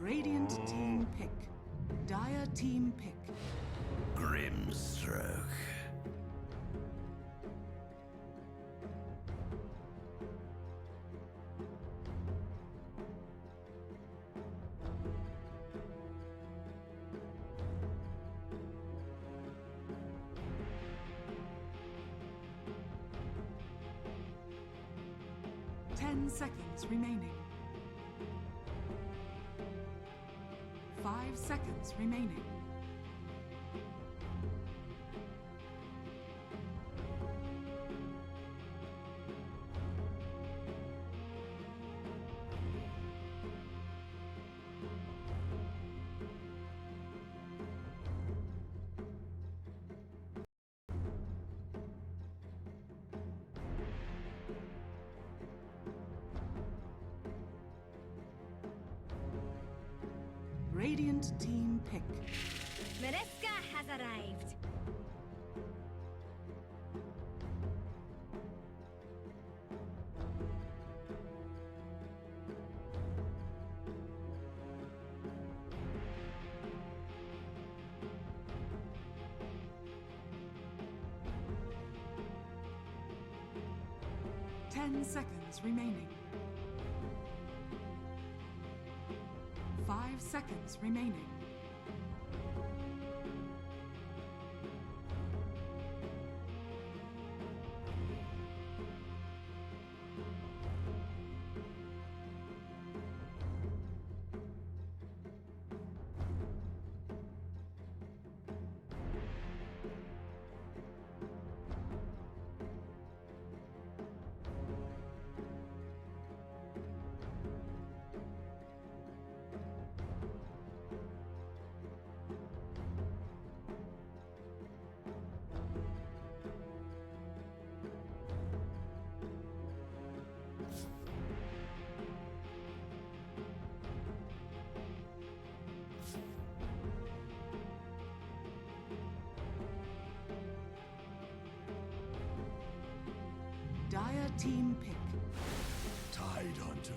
Radiant team pick. Dire team pick. Grimstroke. Seconds remaining. 5 seconds remaining. Radiant team pick. Mariska has arrived. Ten seconds remaining. 5 seconds remaining. Dire team pick. Tide Hunter.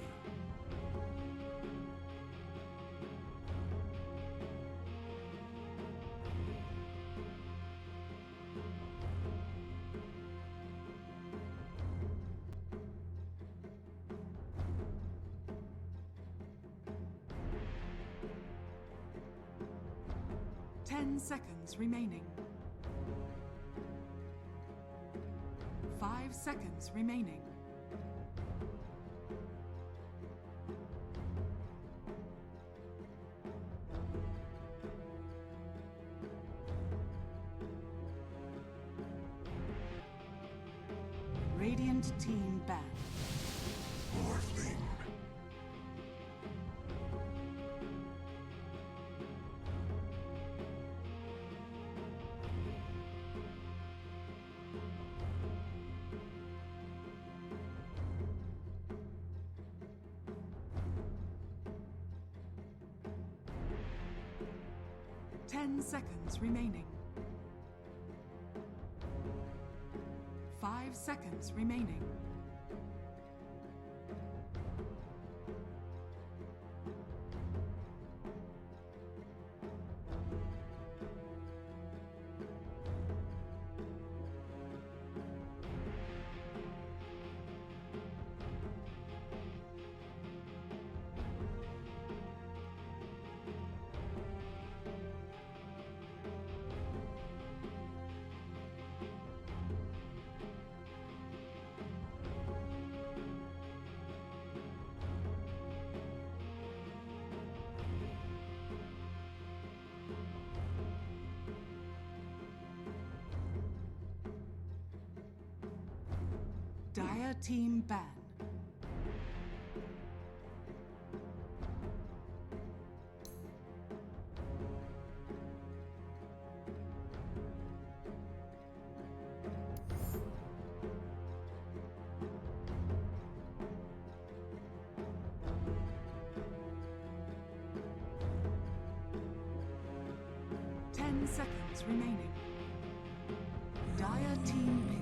Ten seconds remaining. 5 seconds remaining. Radiant team back. Morphling. 10 seconds remaining. 5 seconds remaining. Dire team ban. Seconds remaining. Dire team pick.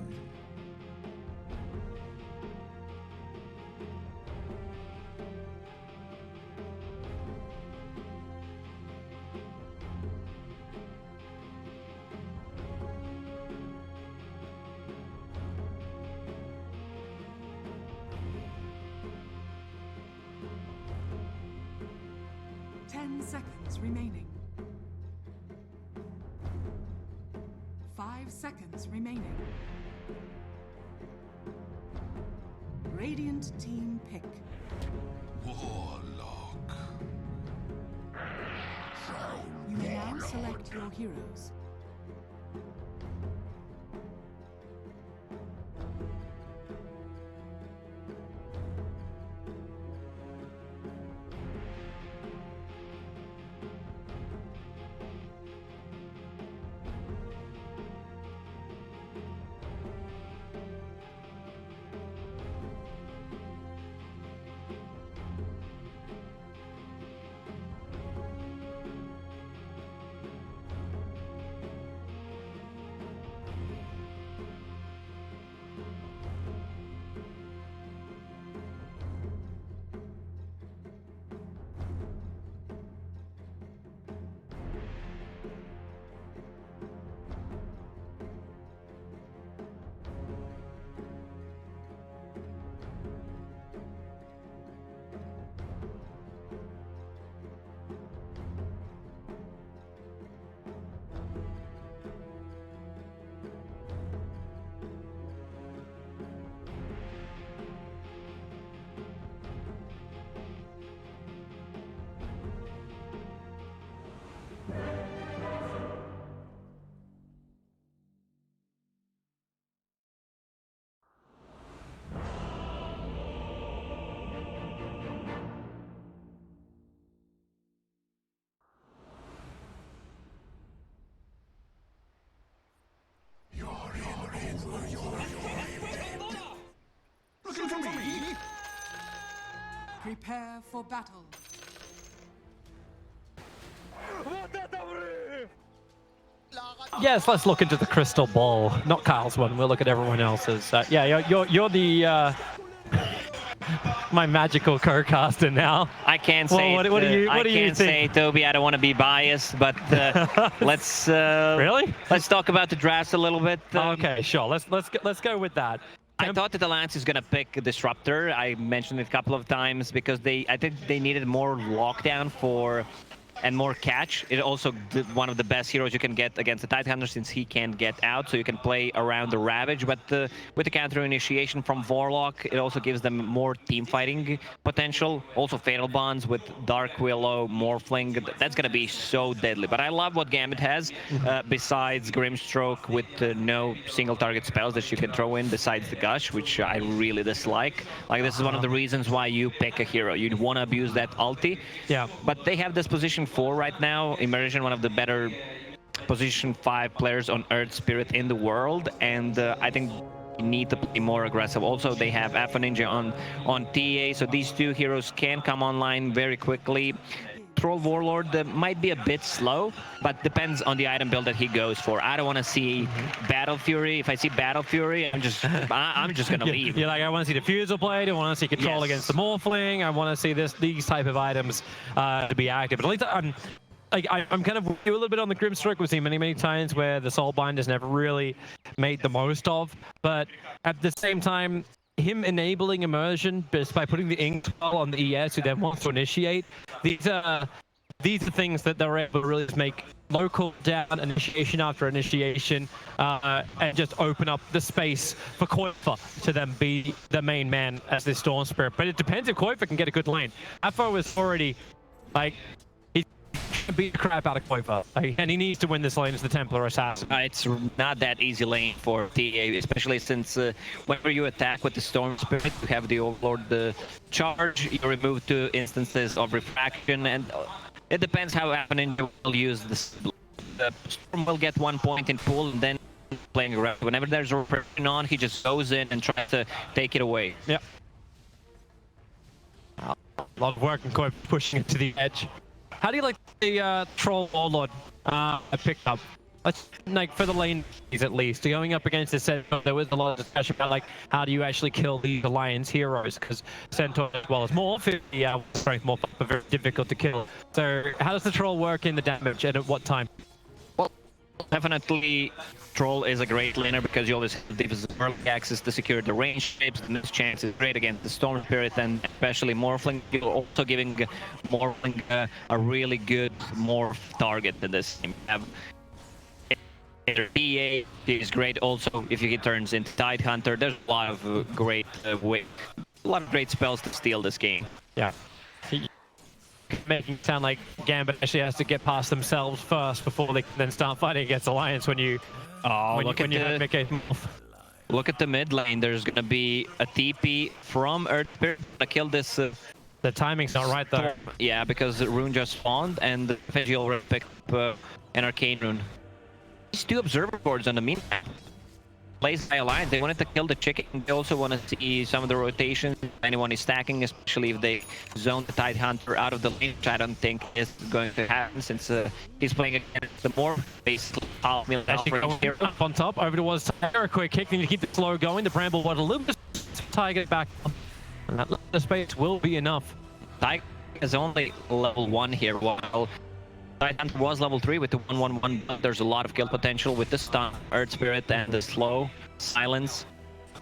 10 seconds remaining. 5 seconds remaining. Radiant team pick. Warlock. You may now select your heroes. Looking for me? Prepare for battle. Yes, let's look into the crystal ball. Not Kyle's one. We'll look at everyone else's. Yeah, you're the my magical co-caster now. I can't say. What do you I can't say, think? Toby. I don't want to be biased, but let's Really? let's talk about the drafts a little bit. Okay, sure. Let's go with that. I thought that Alliance is gonna pick a Disruptor. I mentioned it a couple of times because I think they needed more lockdown and more catch. It also one of the best heroes you can get against the Tidehunter since he can't get out, so you can play around the Ravage. But with the counter initiation from Warlock, it also gives them more team fighting potential. Also Fatal Bonds with Dark Willow, Morphling. That's gonna be so deadly. But I love what Gambit has besides Grimstroke with no single target spells that you can throw in besides the Gush, which I really dislike. Like this is one of the reasons why you pick a hero. You'd want to abuse that ulti. Yeah. But they have this position 4 right now. Immersion, one of the better position 5 players on Earth Spirit in the world, and I think you need to play more aggressive. Also, they have Alpha Ninja on TA, so these two heroes can come online very quickly. Troll Warlord might be a bit slow, but depends on the item build that he goes for. I don't want to see Battle Fury. If I see Battle Fury, I'm just gonna leave. You're like, I want to see the Fusel Blade. I want to see control against the Morphling. I want to see these type of items to be active. But at least I'm kind of a little bit on the Grimstroke. We've seen many times where the Soulbind is never really made the most of. But at the same time, him enabling immersion just by putting the ink spell on the ES who then wants to initiate, these are things that they're able to really just make local down initiation after initiation and just open up the space for Koifa to then be the main man as this Storm Spirit. But it depends if Koifa can get a good lane. Afo is already like beat the crap out of Koifa, and he needs to win this lane as the Templar Assassin. It's not that easy lane for TA, especially since whenever you attack with the Storm Spirit, you have the Overlord charge, you remove 2 instances of refraction, and it depends how Alpha Ninja will use this. The Storm will get 1 point in pool, and then playing around. Whenever there's a repression on, he just goes in and tries to take it away. Yep. A lot of work and Koifa pushing it to the edge. How do you like the Troll Warlord I picked up? Like for the lane at least, going up against the Centaur, there was a lot of discussion about like how do you actually kill these Alliance heroes, because Centaur as well as Morph, strength Morph are very difficult to kill. So how does the Troll work in the damage and at what time? Well, Definitely, Troll is a great laner because you always have this early access to secure the range shapes. The next chance is great against the Storm Spirit and especially Morphling. You're also giving Morphling a really good Morph target in this game. PA is great also if he turns into Tide Hunter. There's a lot of great spells to steal this game. Yeah. Making it sound like Gambit actually has to get past themselves first before they can then start fighting against Alliance when you have Mickey. Look at the mid lane. There's gonna be a TP from Earth Spirit to kill this. The timing's not right though. Yeah, because the rune just spawned and the FNG already picked up an arcane rune. These two observer boards on the meantime. Placed by Alliance, they wanted to kill the chicken. They also want to see some of the rotations. Anyone is stacking, especially if they zone the Tide Hunter out of the lane, which I don't think is going to happen since he's playing against the more basically half meal here. Up on top, over towards Tiger. A quick kick, need to keep the slow going. The Bramble water a little bit. Tiger back up. And that little space will be enough. Tiger is only level 1 here, while Tide Hunter was level 3 with the 1-1-1, but there's a lot of kill potential with the stun, Earth Spirit, and the slow silence.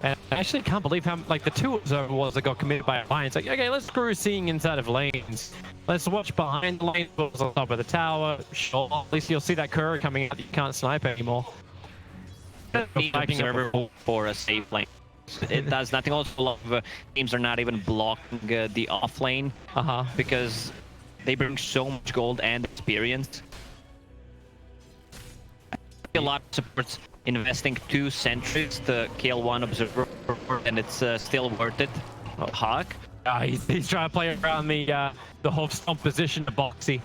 And I actually can't believe how like the two observer wars that got committed by Alliance. Like, okay, let's screw seeing inside of lanes. Let's watch behind the lane balls on top of the tower. Sure, at least you'll see that courier coming out. You can't snipe anymore. Observer for a safe lane. It does nothing. Also, a lot of teams are not even blocking the off lane because they bring so much gold and experience. A lot of supports investing 2 sentries to kill 1 observer, and it's still worth it. Hawk. He's trying to play around the whole stomp position to Boxy.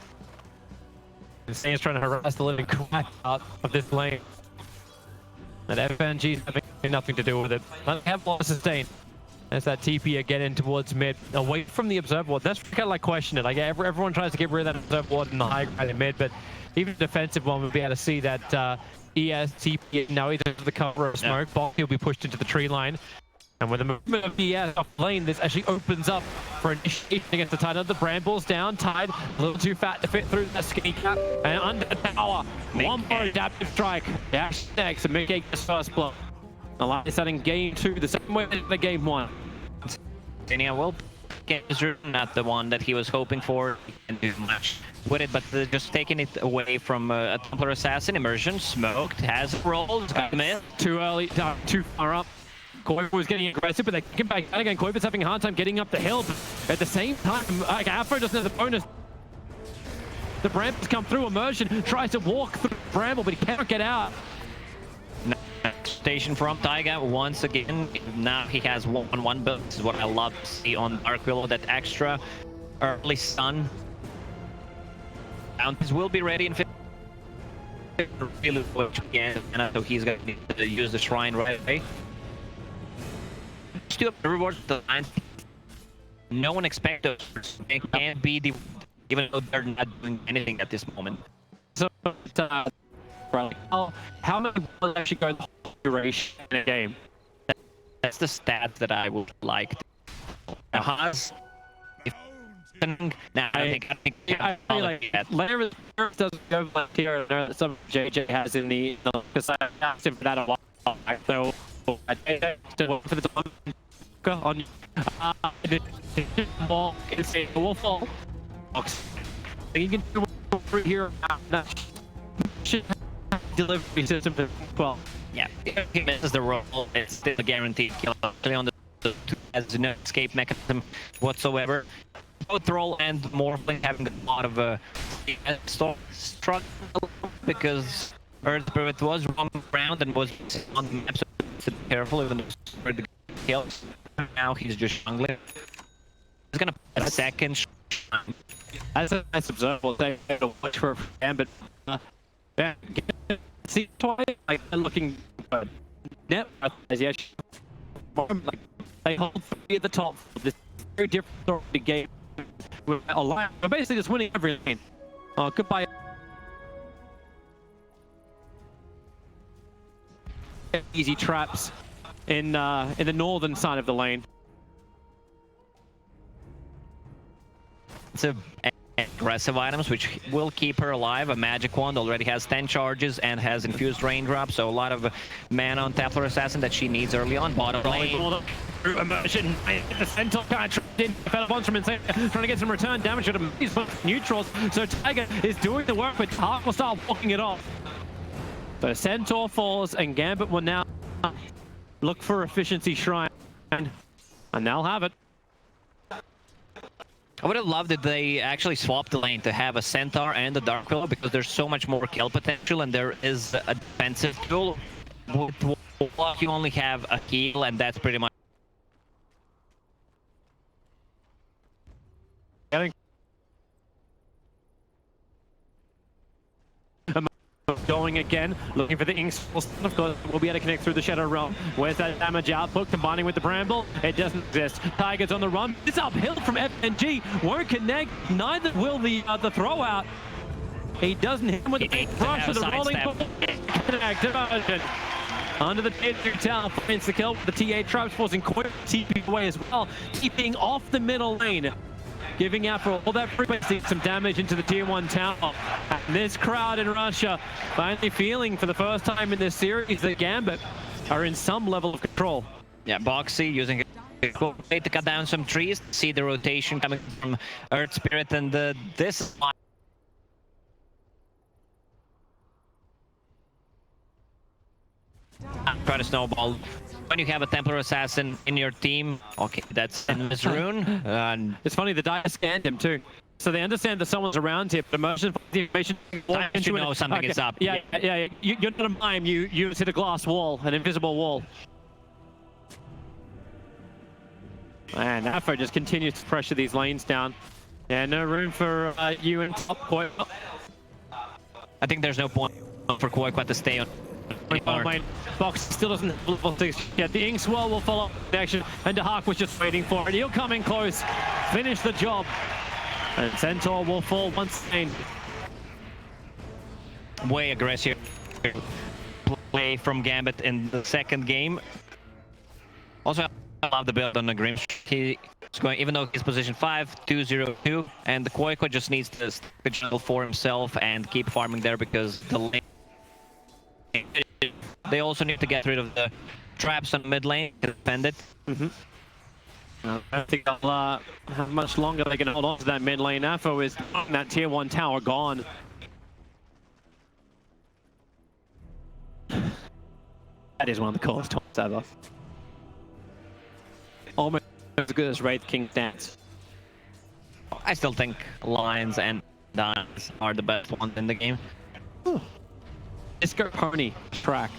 He's trying to harass the living crap out of this lane. And FNG's having nothing to do with it. They have lost sustain. As that TP again in towards mid, away from the observer ward. That's kind of like question it. Like everyone tries to get rid of that observer ward in the high ground in mid, but even the defensive one will be able to see that ES TP now either to the cover of smoke. Yeah. Box will be pushed into the tree line. And with the movement of the ES off lane, this actually opens up for initiation against the Tide. The Brambles down, Tide a little too fat to fit through that skinny cap. And under the tower, one more adaptive strike. Dash next and Mickey gets first blow. Alliance setting game 2 the same way as the game 1. Dania will get not the one that he was hoping for. He can't do much with it, but just taking it away from a Templar Assassin. Immersion, smoked, has rolled, too early, too far up. Koiba was getting aggressive, but they get back down again. Koiba's having a hard time getting up the hill, but at the same time, like Afro doesn't have the bonus. The Brambles come through. Immersion tries to walk through Bramble, but he cannot get out. Station from Taiga once again. Now he has 1-1 build. This is what I love to see on Dark Willow, that extra early stun. Bounties will be ready in 50. Really again, so he's going to need to use the shrine right away. Still the rewards the line. No one expects those. They can't be the, even though they're not doing anything at this moment. So how many will actually go the whole duration in a game? That's the stat that I would like. Now, I think like Larry doesn't go left here. Some JJ has in the because I asked him for that a lot. So I still for the on ball is a waffle box. You can do over here. Should delivery system to 12. Yeah, he misses the roll. It's still a guaranteed kill. Actually, on the has no escape mechanism whatsoever. Both Roll and Morphling having a lot of struggle because Earth Spirit was roaming around and was on the map, so be careful even though the kills. Now he's just jungling. He's gonna put a second. As a nice observer, they watch for Gambit. Yeah, see twice like they're looking good. Yep, as you actually like they hold 3 at the top. This very different sort of game. We're basically just winning every lane. Oh, goodbye. Easy traps in the northern side of the lane. It's a aggressive items, which will keep her alive. A magic wand already has 10 charges and has infused raindrop, so a lot of mana on Templar Assassin that she needs early on. Bottom lane. Immersion. The Centaur kind of trapped in. Fell once from inside, trying to get some return damage to these neutrals. So Tiger is doing the work, but Hawk will start walking it off. So Centaur falls, and Gambit will now look for efficiency shrine, and they'll have it. I would have loved if they actually swapped the lane to have a Centaur and a Dark Willow, because there's so much more kill potential, and there is a defensive tool. With Warlock, you only have a heal, and that's pretty much. Going again, looking for the Inks. Of course, we'll be able to connect through the Shadow Realm. Where's that damage output? Combining with the Bramble, it doesn't exist. Tiger's on the run. It's uphill from FNG. Won't connect. Neither will the throw out. He doesn't hit him with the big rush of the rolling ball. Activation. Under the tier 2 tower, finds the kill. The TA traps forcing Koi TP away as well, keeping off the middle lane. Giving out for all that frequency, some damage into the tier 1 tower. And this crowd in Russia finally feeling for the first time in this series that Gambit are in some level of control. Yeah, Boxy using it to cut down some trees. See the rotation coming from Earth Spirit, and this try to snowball. When you have a Templar Assassin in your team, okay, that's in this rune. It's funny, the Dire scanned him too. So they understand that someone's around here, but the information... You know something is up. Yeah. You're not a mime, you hit a glass wall, an invisible wall. And Afro just continues to pressure these lanes down. Yeah, no room for you and top Koi. I think there's no point for Koi to stay on. Box still doesn't have level 6 yet. The Ink Swell will follow the action, and the Hawk was just waiting for it. He'll come in close, finish the job, and Centaur will fall once again. Way aggressive play from Gambit in the second game. Also, I love the build on the Grim. He's going, even though he's position 5, 2-0-2, and the Koi just needs to stick for himself and keep farming there, because the lane. They also need to get rid of the traps on mid lane to defend it. I don't think they'll how much longer they can hold on to that mid lane. Afro is that tier 1 tower gone. That is one of the coolest taunts ever. Almost as good as Wraith King dance. I still think Lions and Dons are the best ones in the game. Disco Pony track.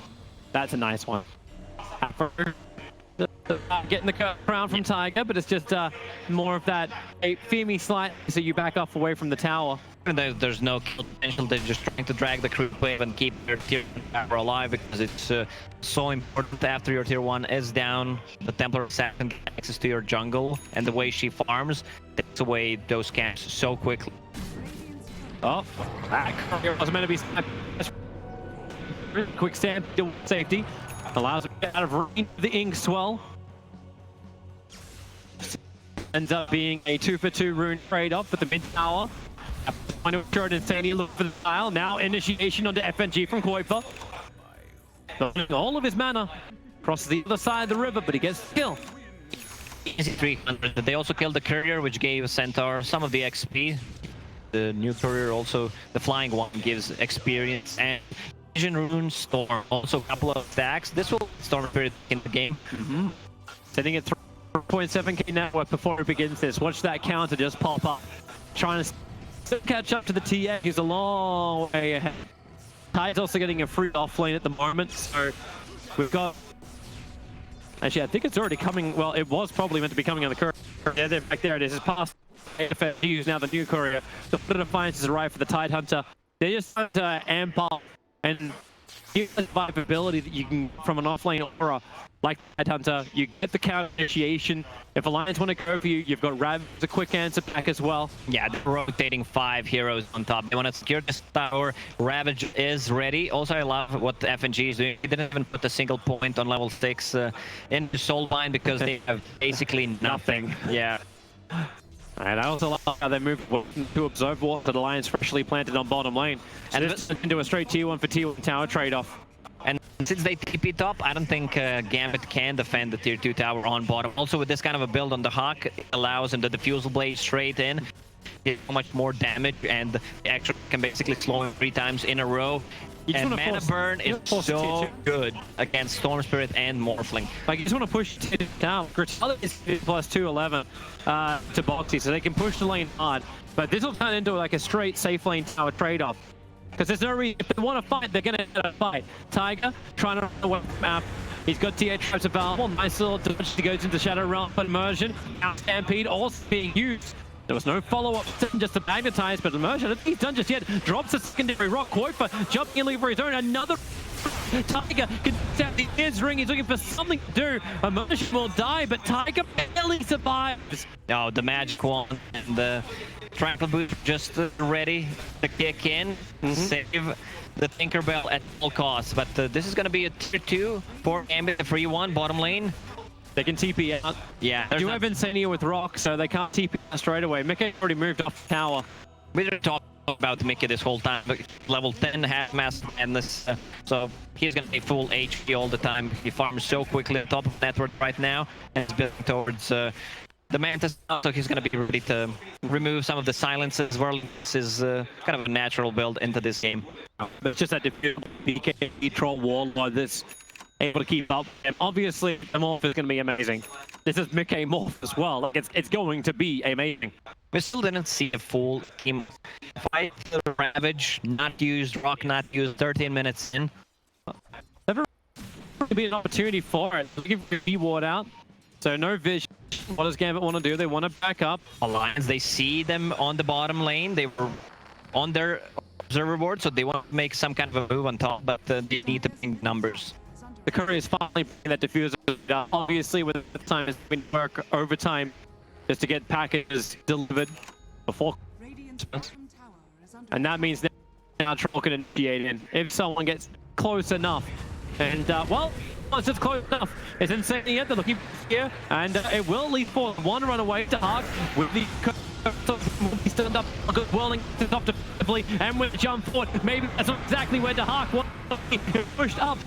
That's a nice one. Getting the crown from Tiger, but it's just more of that fear me slightly so you back off away from the tower. There's no kill potential. They're just trying to drag the creep wave and keep their tier 1 tower alive, because it's so important after your tier 1 is down. The Templar Assassin gets access to your jungle, and the way she farms takes away those camps so quickly. Oh, that courier was meant to be quick stand safety. Allows him to get out of range of the Ink Swell. Ends up being a 2-for-2 rune trade-off for the mid tower. Trying to ensure an insane look for the tile. Now initiation onto FNG from Kuiper. All of his mana crosses the other side of the river, but he gets the kill. Easy 300. They also killed the courier, which gave Centaur some of the XP. The new courier also, the flying one, gives experience, and Vision Rune Storm, also a couple of stacks. This will Storm Spirit in the game. Sitting at 3.7k network before it begins this. Watch that counter just pop up. Trying to catch up to the TA. He's a long way ahead. Tide's also getting a free off lane at the moment, so we've got... Actually, I think it's already coming... Well, it was probably meant to be coming on the courier. Yeah, back there it is. It's past FNG, who's now the new courier. The Foot of Defiance has arrived for the Tide Hunter. They just trying to amp up and give the survivability that you can from an offlane aura like Tide Hunter. You get the counter initiation. If Alliance want to go for you, you've got Ravage as a quick answer back as well. Yeah, they're rotating 5 heroes on top. They want to secure this tower. Ravage is ready. Also, I love what the FNG is doing. They didn't even put a single point on level 6 in the Soulbind, because they have basically nothing. Yeah. And I also like how they moved to observe water. The Lions freshly planted on bottom lane. And this into a straight tier 1 for tier 1 tower trade-off. And since they TP top, I don't think Gambit can defend the tier 2 tower on bottom. Also, with this kind of a build on the Hawk, it allows him the Diffusal Blade straight in. Get so much more damage, and the extra can basically slow him 3 times in a row. And Mana Burn is so good against Storm Spirit and Morphling. Like, you just want to push it down. Griselda is plus 211 to Boxy, so they can push the lane hard. But this will turn into like a straight safe lane tower trade-off. Because there's no reason, if they want to fight, they're going to fight. Tiger trying to run away from map. He's got TA traps available. Nice little dodge. He goes into Shadow Realm, but Immersion. Now Stampede also being used. There was no follow-up, just to magnetize, but Immersion, I think he's done just yet. Drops a secondary rock. Koifa jumping in for his own. Another Tiger can set the ears ring. He's looking for something to do. Immersion will die, but Tiger barely survives. Oh, the magic wand and the Trample Boot just ready to kick in, save the Tinkerbell at all costs. But this is going to be a tier 2 for Gambit, the free one, bottom lane. They can TP out. Yeah. You have Insania with Rock, so they can't TP out straight away. Mickey already moved off the tower. We didn't talk about Mickey this whole time, but level 10 half master madness, so he's going to be full HP all the time. He farms so quickly at top of network right now, and he's building towards the Mantis, so he's going to be ready to remove some of the silences. Well, this is kind of a natural build into this game. It's just that BK troll warlord that's able to keep up. And obviously, the morph is going to be amazing. This is Mickey morph as well. Like, it's going to be amazing. We still didn't see a full team fight. The Ravage not used, Rock not used, 13 minutes in. Never be an opportunity for it. Looking for V-Ward out. So no vision. What does Gambit want to do? They want to back up. Alliance, they see them on the bottom lane. They were on their observer board, so they want to make some kind of a move on top, but they need to bring numbers. The Courier is finally bringing that diffuser down. Obviously, with the time it's been work overtime just to get packages delivered before Christmas. And that means now Troll can initiate in if someone gets close enough. And well, it's just close enough. It's Insania. They're looking here, and it will lead for one runaway to Hawk with the he stood up, good whirling up defensively, and with the jump forward, maybe that's not exactly where the Hawk was pushed up.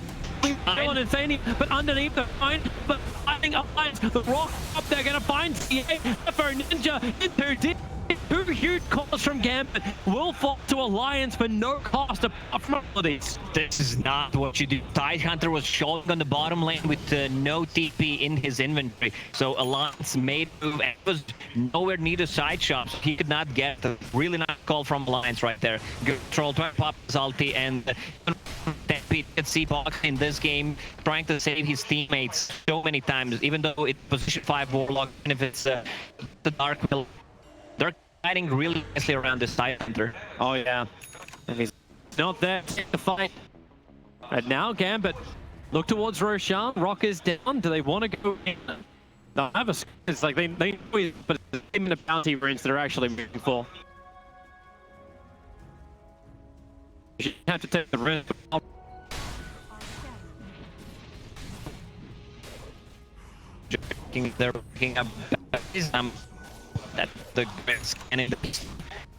Still on Insania, but underneath the fine, but finding Alliance, the rock up, they're gonna find CA for Ninja into deep. 2 huge calls from Gambit will fall to Alliance for no cost apart from abilities. This is not what you do. Tidehunter was showing on the bottom lane with no TP in his inventory. So Alliance made a move and was nowhere near the side shops. He could not get a really nice call from Alliance right there. Good troll trying to pop his ulti, and Pete could see Box in this game trying to save his teammates so many times, even though it's position 5 Warlock, and if it's the Dark Mill. They're fighting really nicely around this Tidehunter. Oh yeah, and he's not there to fight. And now Gambit look towards Roshan. Rock is down. Do they want to go in? They'll have a. It's like they know it, but it's in the bounty range that are actually moving for. You have to take the risk. They're picking up that the scanning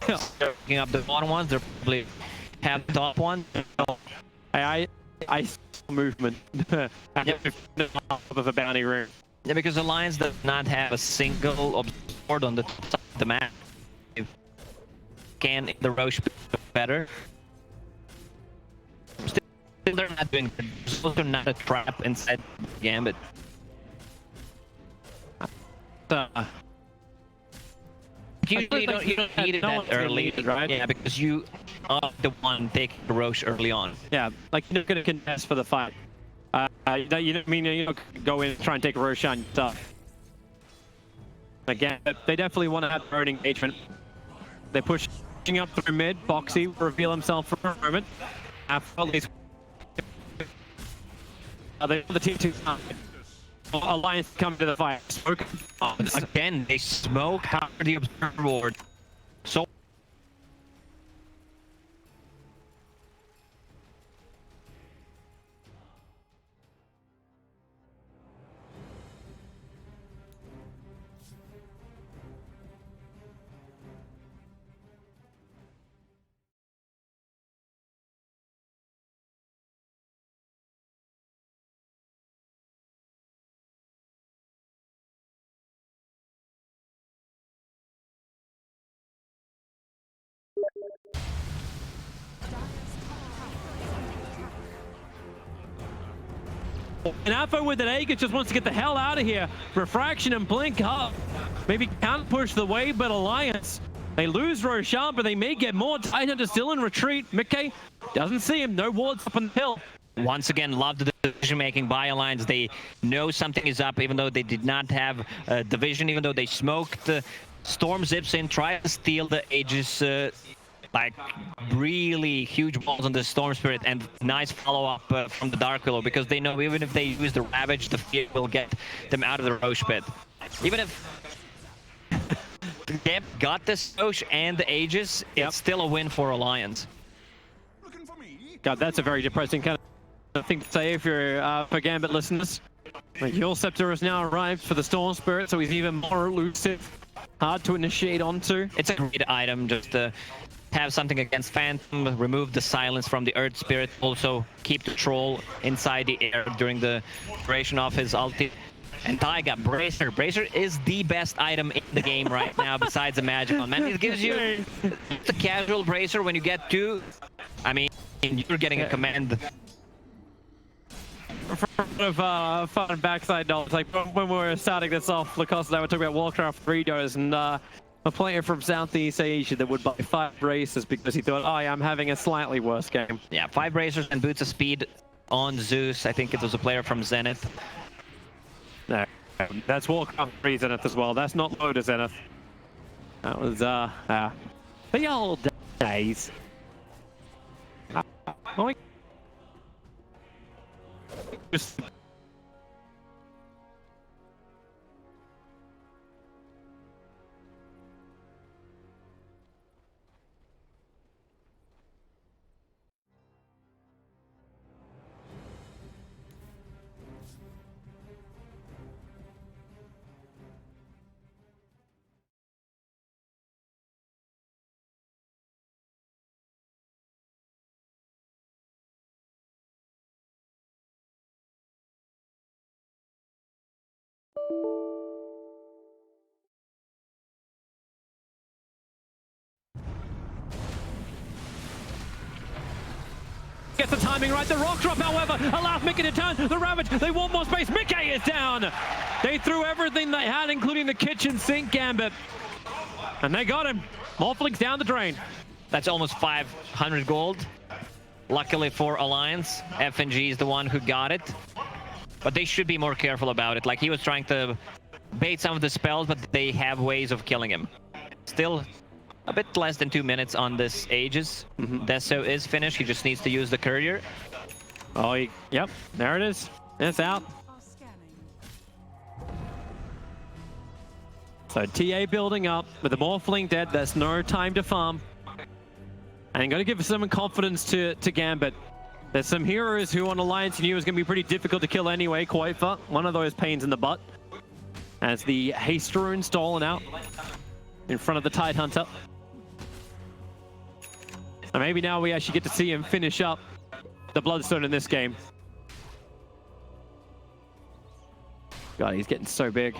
picking up the bottom ones. They're probably have the top one. I movement of a bounty room. Yeah, because Alliance does not have a single observer on the top of the map. Can the Roche better? Still, they're not doing good. There's also not a trap inside Gambit. Usually you don't need it that early, right? Yeah, because you are the one taking the Roche early on. Yeah, like you're not going to contest for the fight. You don't mean you don't go in and try and take a Roshan stuff. Again, they definitely want to have their own engagement. They're pushing up through mid. Boxy will reveal himself for a moment. After these, they the team 2 side. Alliance come to the fight. Smoke. Again, they smoke after the observer board. So And Alpha with an Aegis just wants to get the hell out of here. Refraction and Blink up. Maybe can't push the wave, but Alliance, they lose Roshan, but they may get more. Tidehunter still in retreat. Mickey doesn't see him. No wards up on the hill. Once again, love the decision making by Alliance. They know something is up, even though they did not have division, even though they smoked. Storm zips in, tries to steal the Aegis. Like really huge balls on the Storm Spirit, and nice follow-up from the Dark Willow, because they know even if they use the Ravage, the fear will get them out of the Roche pit. Even if the Gambit got this Roche and the Aegis, it's still a win for Alliance. God, that's a very depressing kind of thing to say if you're for Gambit listeners. Like, your Scepter has now arrived for the Storm Spirit, so he's even more elusive, hard to initiate onto. It's a great item just to have something against Phantom, remove the silence from the Earth Spirit, also keep the Troll inside the air during the duration of his ulti. And Taiga, Bracer. Bracer is the best item in the game right now besides the Magical. Man, it gives you the casual Bracer when you get two. I mean, you're getting a command. Of fun backside knowledge. Like when we were starting this off, Lacoste and I were talking about Warcraft 3 goes, and a player from Southeast Asia that would buy 5 races because he thought, oh yeah, I'm having a slightly worse game. Yeah, 5 racers and boots of speed on Zeus. I think it was a player from Zenith. No, that's Warcraft 3 Zenith as well. That's not Loda Zenith. That was the old days. Just gets the timing right. The rock drop, however, allows Mickey to turn. The Ravage, they want more space. Mickey is down. They threw everything they had, including the kitchen sink Gambit. And they got him. Morphlings down the drain. That's almost 500 gold. Luckily for Alliance, FNG is the one who got it. But they should be more careful about it. Like, he was trying to bait some of the spells, but they have ways of killing him. Still a bit less than 2 minutes on this Aegis. Deso is finished. He just needs to use the courier. Oh, yep. There it is. It's out. So TA building up with the Morphling dead. There's no time to farm. And got to give some confidence to Gambit. There's some heroes who on Alliance knew it was going to be pretty difficult to kill anyway. Koifa, one of those pains in the butt. As the haste rune stolen out in front of the Tidehunter. And maybe now we actually get to see him finish up the Bloodstone in this game. God, he's getting so big.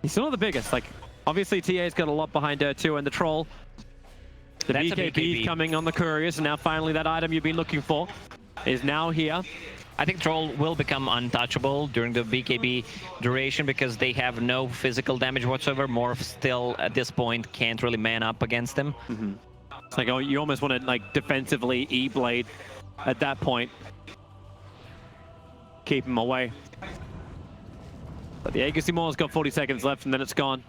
He's still not the biggest. Like, obviously TA's got a lot behind her too, and the Troll. The BKB coming on the couriers, and now finally that item you've been looking for is now here. I think Troll will become untouchable during the BKB duration because they have no physical damage whatsoever. Morph still, at this point, can't really man up against them. It's like, oh, you almost want to like defensively E-Blade at that point. Keep him away. But the Aegis Immortal's got 40 seconds left and then it's gone.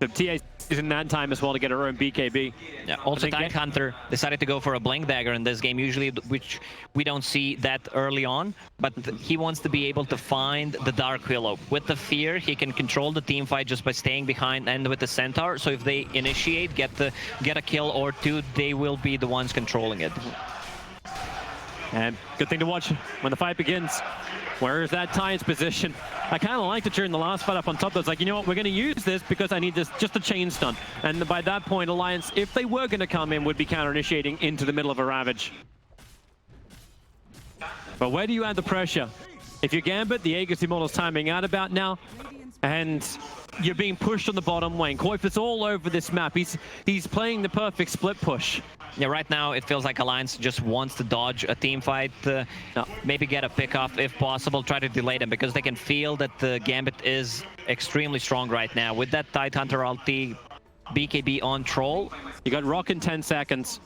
So TA is in that time as well to get her own BKB. Yeah, also Tidehunter decided to go for a Blink Dagger in this game, usually, which we don't see that early on, but he wants to be able to find the Dark Willow. With the Fear, he can control the team fight just by staying behind and with the Centaur, so if they initiate, get a kill or two, they will be the ones controlling it. And good thing to watch when the fight begins. Where is that Tide's position? I kind of liked it during the last fight up on top. I was like, you know what, we're going to use this because I need this, just a chain stun. And by that point, Alliance, if they were going to come in, would be counter-initiating into the middle of a Ravage. But where do you add the pressure? If you're Gambit, the Aegis Immortal's timing out about now, and you're being pushed on the bottom lane. Koifer's all over this map. He's playing the perfect split push. Yeah, right now it feels like Alliance just wants to dodge a team fight, maybe get a pick off if possible, try to delay them because they can feel that the Gambit is extremely strong right now. With that Tidehunter ulti, BKB on Troll. You got Rock in 10 seconds.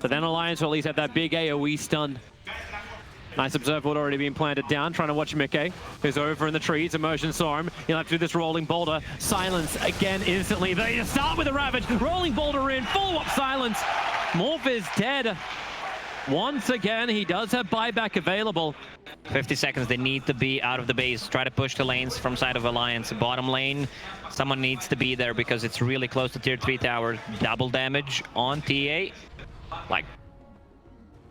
So then Alliance will at least have that big AoE stun. Nice Observer already been planted down, trying to watch Mickey, who's over in the trees. Immersion saw him. He'll have to do this Rolling Boulder. Silence again instantly. They start with a Ravage. Rolling Boulder in. Follow-up Silence. Morph is dead. Once again, he does have buyback available. 50 seconds. They need to be out of the base. Try to push the lanes from side of Alliance. Bottom lane, someone needs to be there because it's really close to tier 3 tower. Double damage on TA. Like,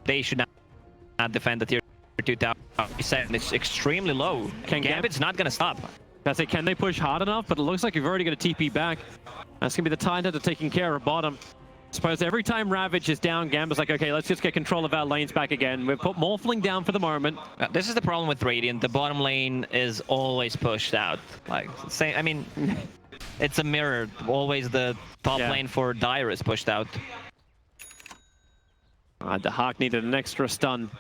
they should not defend the tier 2 tower. It's extremely low. Gambit's not gonna stop. I say, can they push hard enough? But it looks like you've already got a TP back. That's gonna be the Tidehunter taking care of bottom. Suppose every time Ravage is down, Gambit's like, okay, let's just get control of our lanes back again. We've put Morphling down for the moment. This is the problem with Radiant. The bottom lane is always pushed out. Like, I mean, it's a mirror. Always the top lane for Dire is pushed out. The Hawk needed an extra stun.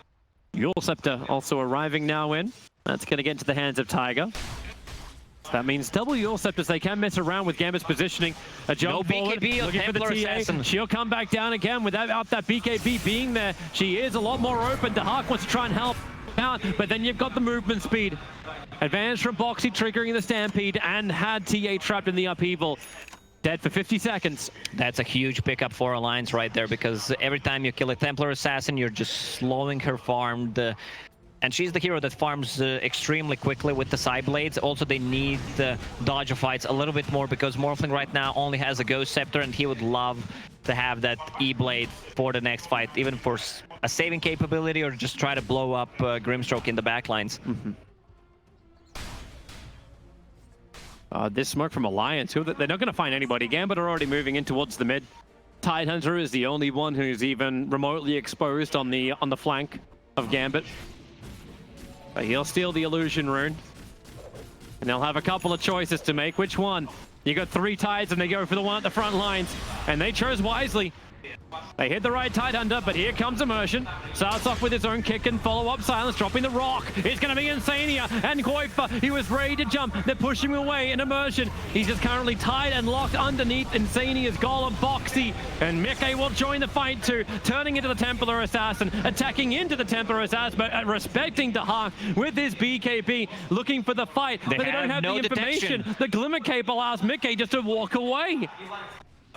Yule Scepter also arriving now in. That's going to get into the hands of Tiger. That means double Yule Scepters. They can mess around with Gambit's positioning. A jump forward, BKB looking for the TA. Assassin. She'll come back down again without that BKB being there. She is a lot more open. The Hawk wants to try and help out, but then you've got the movement speed. Advantage from Boxy triggering the Stampede and had TA trapped in the upheaval. Dead for 50 seconds. That's a huge pickup for Alliance right there because every time you kill a Templar Assassin, you're just slowing her farm. And she's the hero that farms extremely quickly with the side blades. Also, they need the dodge fights a little bit more because Morphling right now only has a Ghost Scepter and he would love to have that E-Blade for the next fight, even for a saving capability or just try to blow up Grimstroke in the backlines. This smoke from Alliance, they're not going to find anybody. Gambit are already moving in towards the mid. Tidehunter is the only one who's even remotely exposed on the flank of Gambit. But he'll steal the Illusion Rune. And they'll have a couple of choices to make. Which one? You got 3 Tides and they go for the one at the front lines. And they chose wisely. They hit the right Tidehunter, but here comes Immersion. Starts off with his own kick and follow-up Silence, dropping the rock. It's going to be Insania and Koifer. He was ready to jump. They're pushing him away in Immersion. He's just currently tied and locked underneath Insania's Golem Boxy. And Mickey will join the fight too, turning into the Templar Assassin, attacking into the Templar Assassin, but respecting the Hawk with his BKB, looking for the fight. But they don't have the information. Detection. The Glimmer Cape allows Mickey just to walk away.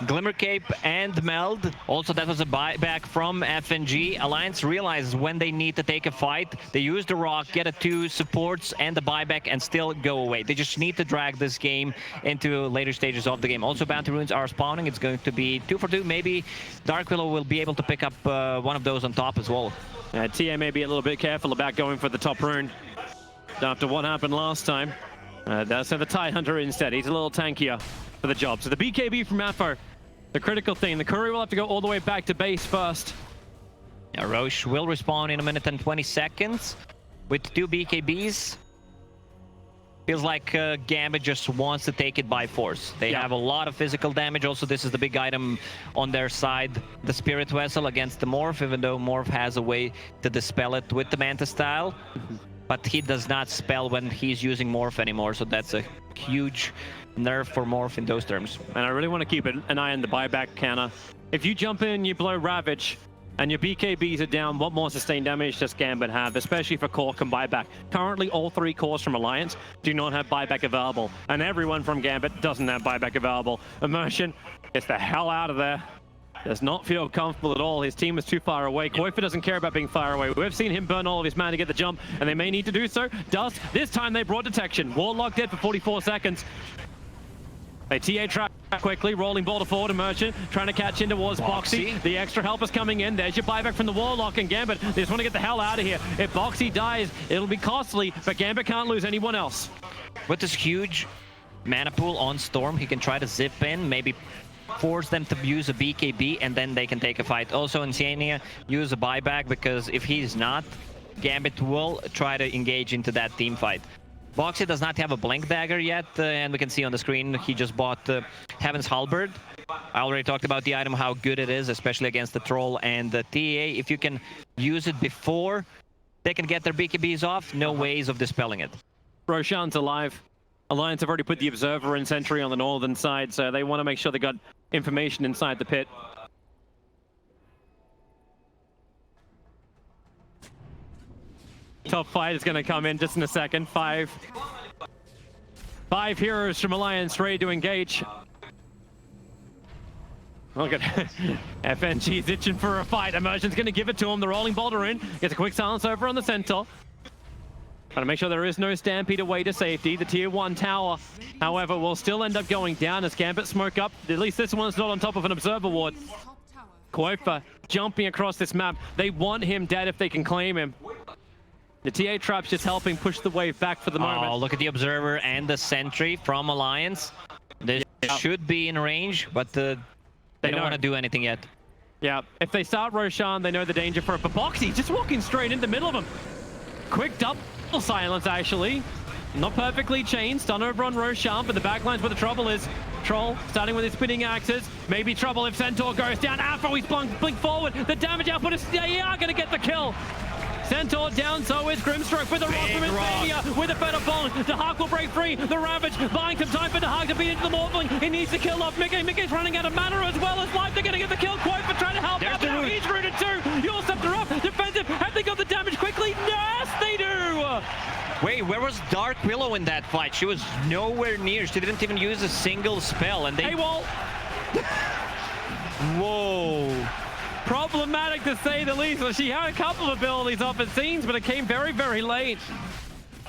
Glimmer Cape and Meld. Also, that was a buyback from FNG. Alliance realizes when they need to take a fight, they use the rock, get a 2 supports and the buyback and still go away. They just need to drag this game into later stages of the game. Also, Bounty Runes are spawning. It's going to be 2 for 2. Maybe Dark Willow will be able to pick up one of those on top as well. TA may be a little bit careful about going for the top rune after what happened last time. That's the Tidehunter instead. He's a little tankier for the job. So the BKB from Afo. The critical thing, the Courier will have to go all the way back to base first. Yeah, Roche will respawn in a minute and 20 seconds with 2 BKBs. Feels like Gambit just wants to take it by force. They have a lot of physical damage. Also, this is the big item on their side, the Spirit Vessel against the Morph, even though Morph has a way to dispel it with the Manta style. But he does not spell when he's using Morph anymore, so that's a huge nerf for Morph in those terms. And I really want to keep an eye on the buyback counter. If you jump in, you blow Ravage, and your BKBs are down, what more sustained damage does Gambit have, especially for Cork and buyback? Currently, all 3 cores from Alliance do not have buyback available, and everyone from Gambit doesn't have buyback available. Immersion gets the hell out of there. Does not feel comfortable at all. His team is too far away. Koifer doesn't care about being far away. We've seen him burn all of his mana to get the jump, and they may need to do so. Dust, this time they brought detection. Warlock dead for 44 seconds. They TA trap quickly, rolling boulder forward, Immersion, trying to catch in towards Boxy. The extra help is coming in. There's your buyback from the Warlock and Gambit. They just want to get the hell out of here. If Boxy dies, it'll be costly, but Gambit can't lose anyone else. With this huge mana pool on Storm, he can try to zip in, maybe force them to use a BKB, and then they can take a fight. Also, Insania use a buyback, because if he's not, Gambit will try to engage into that team fight. Boxy does not have a Blink Dagger yet, and we can see on the screen he just bought Heaven's Halberd. I already talked about the item, how good it is, especially against the Troll and the TA. If you can use it before they can get their BKBs off, no ways of dispelling it. Roshan's alive. Alliance have already put the Observer and Sentry on the northern side, so they want to make sure they got information inside the pit. Top fight is going to come in just in a second. Five heroes from Alliance ready to engage. Look at FNG's itching for a fight. Immersion's going to give it to him. The rolling boulder in. Gets a quick silence over on the Centaur. Trying to make sure there is no Stampede away to safety. The tier 1 tower, however, will still end up going down as Gambit smoke up. At least this one's not on top of an Observer ward. Koifa jumping across this map. They want him dead if they can claim him. The TA trap's just helping push the wave back for the moment. Oh, look at the Observer and the Sentry from Alliance. They should be in range, but they don't want to do anything yet. Yeah, if they start Roshan, they know the danger for it. But Boxy just walking straight in the middle of him. Quick double silence, actually. Not perfectly chained. Stun over on Roshan, but the backline's where the trouble is. Troll starting with his spinning axes. Maybe trouble if Centaur goes down. Afro, he's blink forward. The damage output is... They are going to get the kill. Centaur down, so is Grimstroke with a rock from Insania, with a better bone. Dahak will break free. The Ravage buying some time for Dahak to beat into the Morphling. He needs to kill off Mickey. Mickey's running out of mana as well as life. They're going to get the kill. Koifa trying to help out. Now he's rooted too. Your scepter up. Defensive. Have they got the damage quickly? Yes, they do. Wait, where was Dark Willow in that fight? She was nowhere near. She didn't even use a single spell, and they... Hey, Wall. Whoa. Problematic to say the least. Well, she had a couple of abilities off it seems, but it came very, very late.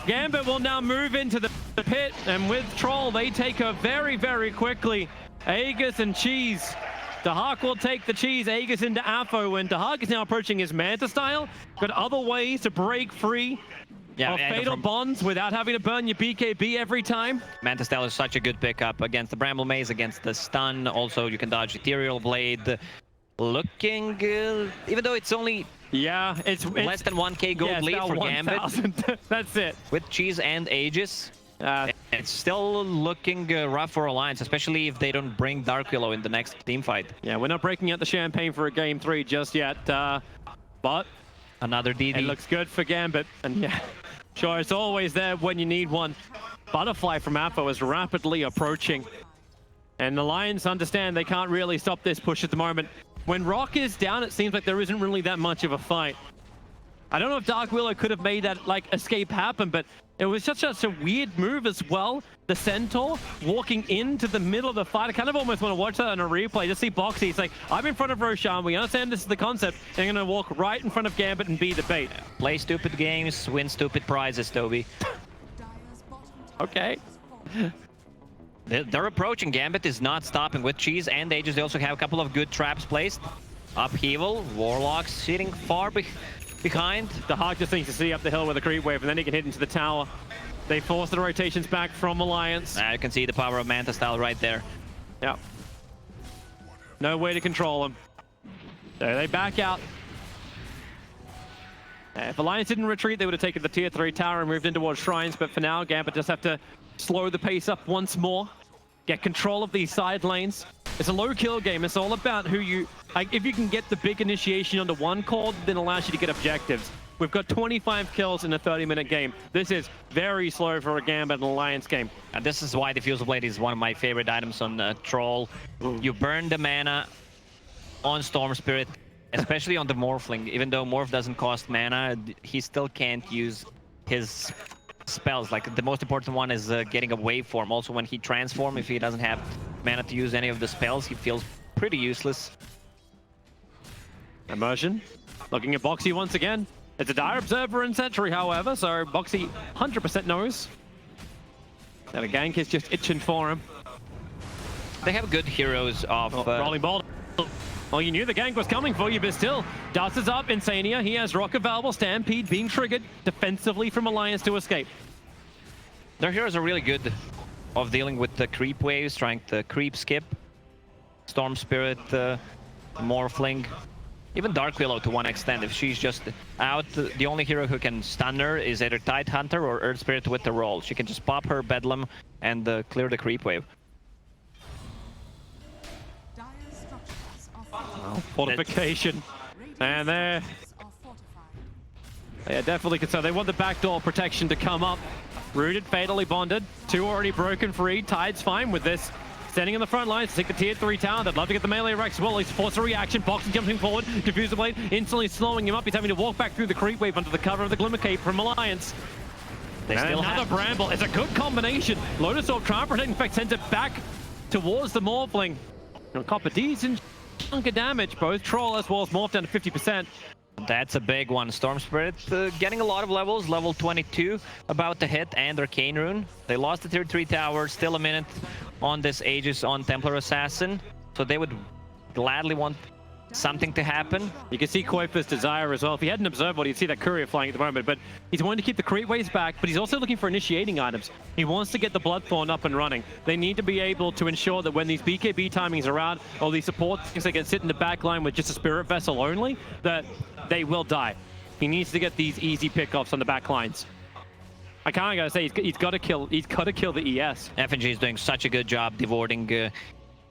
Gambit will now move into the pit, and with Troll, they take her very, very quickly. Aegis and Cheese. Dahak will take the Cheese, Aegis into Afo, and Dahak is now approaching his Manta style. Got other ways to break free of fatal bonds without having to burn your BKB every time. Manta style is such a good pickup against the Bramble Maze, against the stun. Also, you can dodge Ethereal Blade. Looking good, even though it's only it's less than 1k gold lead for Gambit. That's it. With Cheese and Aegis, it's still looking rough for Alliance, especially if they don't bring Dark Willow in the next team fight. Yeah, we're not breaking out the champagne for a game 3 just yet, but another DD. It looks good for Gambit, and yeah, sure, it's always there when you need one. Butterfly from Afo is rapidly approaching, and the Lions understand they can't really stop this push at the moment. When Rock is down, it seems like there isn't really that much of a fight. I don't know if Dark Willow could have made that escape happen, but it was such a weird move as well. The Centaur walking into the middle of the fight. I kind of almost want to watch that on a replay. Just see Boxy. It's like, I'm in front of Roshan. We understand this is the concept. And I'm going to walk right in front of Gambit and be the bait. Play stupid games, win stupid prizes, Toby. Okay. They're approaching. Gambit is not stopping with Cheese and Aegis. They also have a couple of good traps placed. Upheaval, Warlocks sitting far behind. The Hawk just needs to see up the hill with a creep wave, and then he can hit into the tower. They force the rotations back from Alliance. You can see the power of Manta style right there. Yep. No way to control them. So they back out. If Alliance didn't retreat, they would have taken the tier 3 tower and moved in towards Shrines, but for now, Gambit just have to slow the pace up once more. Get control of these side lanes. It's a low kill game. It's all about who you... if you can get the big initiation onto one cord, then it allows you to get objectives. We've got 25 kills in a 30-minute game. This is very slow for a Gambit and Alliance game. And this is why Diffusal Blade is one of my favorite items on Troll. You burn the mana on Storm Spirit, especially on the Morphling. Even though Morph doesn't cost mana, he still can't use his spells. Like, the most important one is getting a waveform. Also, when he transforms, if he doesn't have mana to use any of the spells, he feels pretty useless. Immersion. Looking at Boxy once again. It's a Dire Observer and Sentry, however, so Boxy 100% knows that a gank is just itching for him. They have good heroes of... Rolling ball. Well, you knew the gank was coming for you, but still. Dust is up, Insania. He has Rock available, Stampede being triggered defensively from Alliance to escape. Their heroes are really good of dealing with the creep waves, trying to creep skip. Storm Spirit, Morphling. Even Dark Willow to one extent. If she's just out, the only hero who can stun her is either Tidehunter or Earth Spirit with the roll. She can just pop her Bedlam and clear the creep wave. Dire structures are fortified. Oh, fortification. And there, Structures are fortified. they are definitely concerned. They want the backdoor protection to come up. Rooted, fatally bonded. 2 already broken free. Tide's fine with this. Standing in the front lines to take the tier 3 tower. They'd love to get the melee Rex as well. He's forced a reaction. Boxing jumping forward. Diffuser Blade instantly slowing him up. He's having to walk back through the creep wave under the cover of the Glimmer Cape from Alliance. They And still another have... Bramble. It's a good combination. Lotus Orb trying to protect. In fact, sends it back towards the Morphling. Copper decent chunk of damage. Both Troll as well as Morph down to 50%. That's a big one. Storm Spirit getting a lot of levels. Level 22 about to hit, and Arcane Rune. They lost the tier 3 tower. Still a minute on this Aegis on Templar Assassin. So they would gladly want something to happen. You can see Koifa's desire as well. If he hadn't observed what, he'd see that courier flying at the moment, but he's wanting to keep the creep waves back, but he's also looking for initiating items. He wants to get the Bloodthorn up and running. They need to be able to ensure that when these BKB timings are out, or these support things that can sit in the back line with just a Spirit Vessel only, that they will die. He needs to get these easy pickoffs on the back lines. I kind of gotta say, he's got to kill the ES. FNG is doing such a good job devouring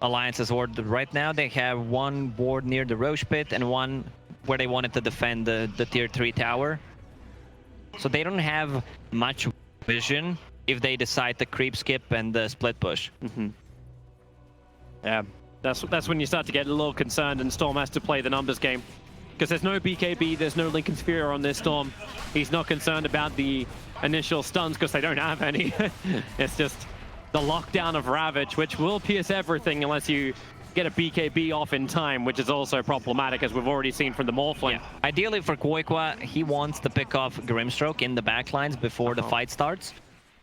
Alliance's ward. Right now they have one ward near the Roche Pit and one where they wanted to defend the tier 3 tower. So they don't have much vision if they decide to creep skip and split push. Yeah, that's when you start to get a little concerned, and Storm has to play the numbers game. Because there's no BKB, there's no Lincoln Sphere on this Storm. He's not concerned about the initial stuns because they don't have any. It's just the lockdown of Ravage, which will pierce everything unless you get a BKB off in time, which is also problematic, as we've already seen from the Morphling. Yeah. Ideally for Koikwa, he wants to pick off Grimstroke in the backlines before the fight starts.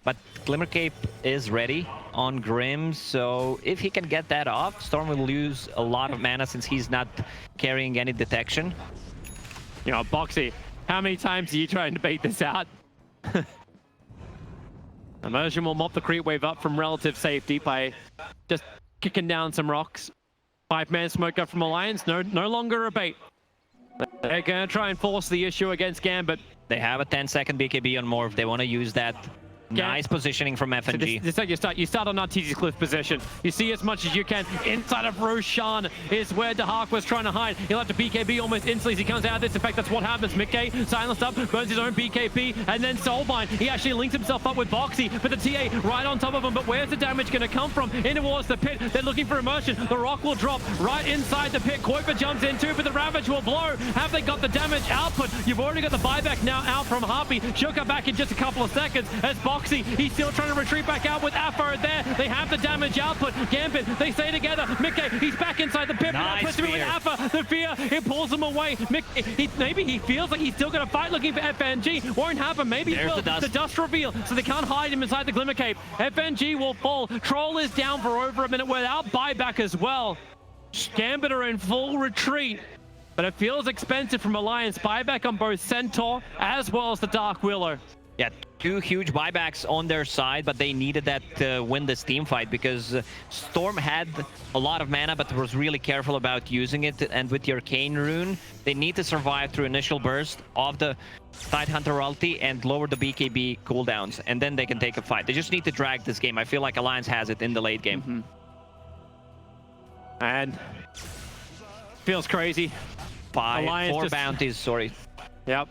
But Glimmer Cape is ready on Grim, so if he can get that off, Storm will lose a lot of mana since he's not carrying any detection. You know, Boxy, how many times are you trying to bait this out? Immersion will mop the creep wave up from relative safety by just kicking down some rocks. 5-man smoke up from Alliance, no longer a bait. They're gonna try and force the issue against Gambit. They have a 10-second BKB on Morph. They want to use that. Nice positioning from FNG. So this is how you start on Arteezy's cliff position. You see as much as you can. Inside of Roshan is where Dahak was trying to hide. He'll have to BKB almost instantly as he comes out of this. In fact, that's what happens. Mickey silenced up, burns his own BKB, and then Soulbind. He actually links himself up with Boxy, but the TA right on top of him. But where's the damage going to come from? In towards the pit. They're looking for immersion. The rock will drop right inside the pit. Koifa jumps in too, but the Ravage will blow. Have they got the damage output? You've already got the buyback now out from Harpy. She'll come back in just a couple of seconds as Boxy, he's still trying to retreat back out with Afro there. They have the damage output. Gambit, they stay together. Mickey, he's back inside the pit. Nice puts him in with Afro. The fear, it pulls him away. Mickey, maybe he feels like he's still going to fight looking for FNG. Won't happen. Maybe he will. The dust reveal, so they can't hide him inside the Glimmer Cape. FNG will fall. Troll is down for over a minute without buyback as well. Gambit are in full retreat, but it feels expensive from Alliance. Buyback on both Centaur as well as the Dark Willow. Yeah, 2 huge buybacks on their side, but they needed that to win this team fight because Storm had a lot of mana, but was really careful about using it. And with the Arcane Rune, they need to survive through initial burst of the Tidehunter ulti and lower the BKB cooldowns, and then they can take a fight. They just need to drag this game. I feel like Alliance has it in the late game. And feels crazy. 4 bounties, sorry. Yep.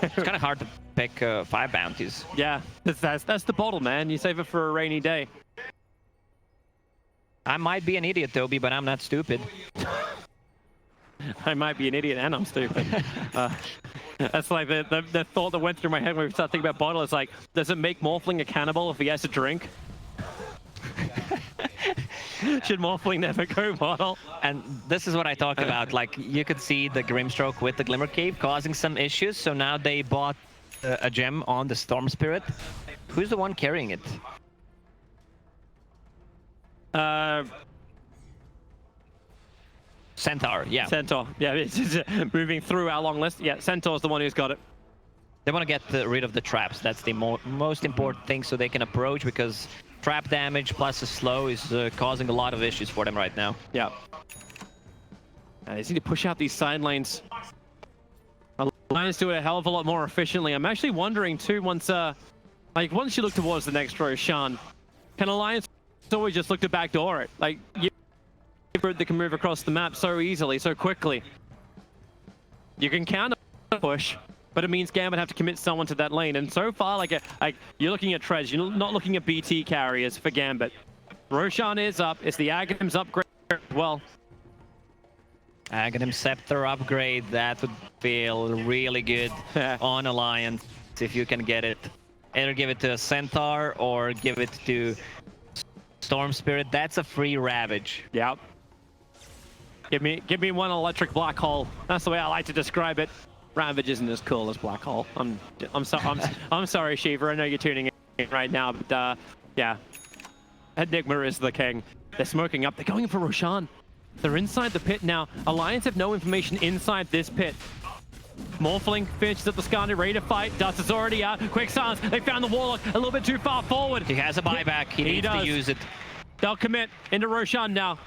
It's kind of hard to pick 5 bounties. Yeah, that's the bottle, man. You save it for a rainy day. I might be an idiot, Toby, but I'm not stupid. I might be an idiot and I'm stupid. That's like the thought that went through my head when we started thinking about bottle. It's like, does it make Morphling a cannibal if he has to drink? Should Morphling never go bottle? And this is what I talk about. Like, you could see the Grimstroke with the Glimmer Cave causing some issues. So now they bought a gem on the Storm Spirit. Who's the one carrying it? Centaur, yeah. Centaur, yeah. It's just moving through our long list. Yeah, Centaur's the one who's got it. They want to get rid of the traps. That's the most important thing, so they can approach, because trap damage plus a slow is causing a lot of issues for them right now. Yeah. They just need to push out these side lanes. Alliance do it a hell of a lot more efficiently. I'm actually wondering too, once you look towards the next Roshan, can Alliance always just look to backdoor it? Like, they can move across the map so easily, so quickly. You can counter push, but it means Gambit have to commit someone to that lane. And so far, like you're looking at Trez, you're not looking at BT carriers for Gambit. Roshan is up. It's the Aghanim's upgrade as well. Aghanim Scepter upgrade, that would feel really good on Alliance if you can get it. Either give it to a Centaur or give it to Storm Spirit. That's a free Ravage. Yep. Give me one electric black hole. That's the way I like to describe it. Ravage isn't as cool as black hole. I'm sorry, Shiva. I know you're tuning in right now, but yeah, Enigma is the king. They're smoking up. They're going for Roshan. They're inside the pit now. Alliance have no information inside this pit. Morphling finishes at the Scandi, ready to fight. Dust is already out. Quick silence. They found the Warlock a little bit too far forward. He has a buyback. He needs to use it. They'll commit into Roshan now.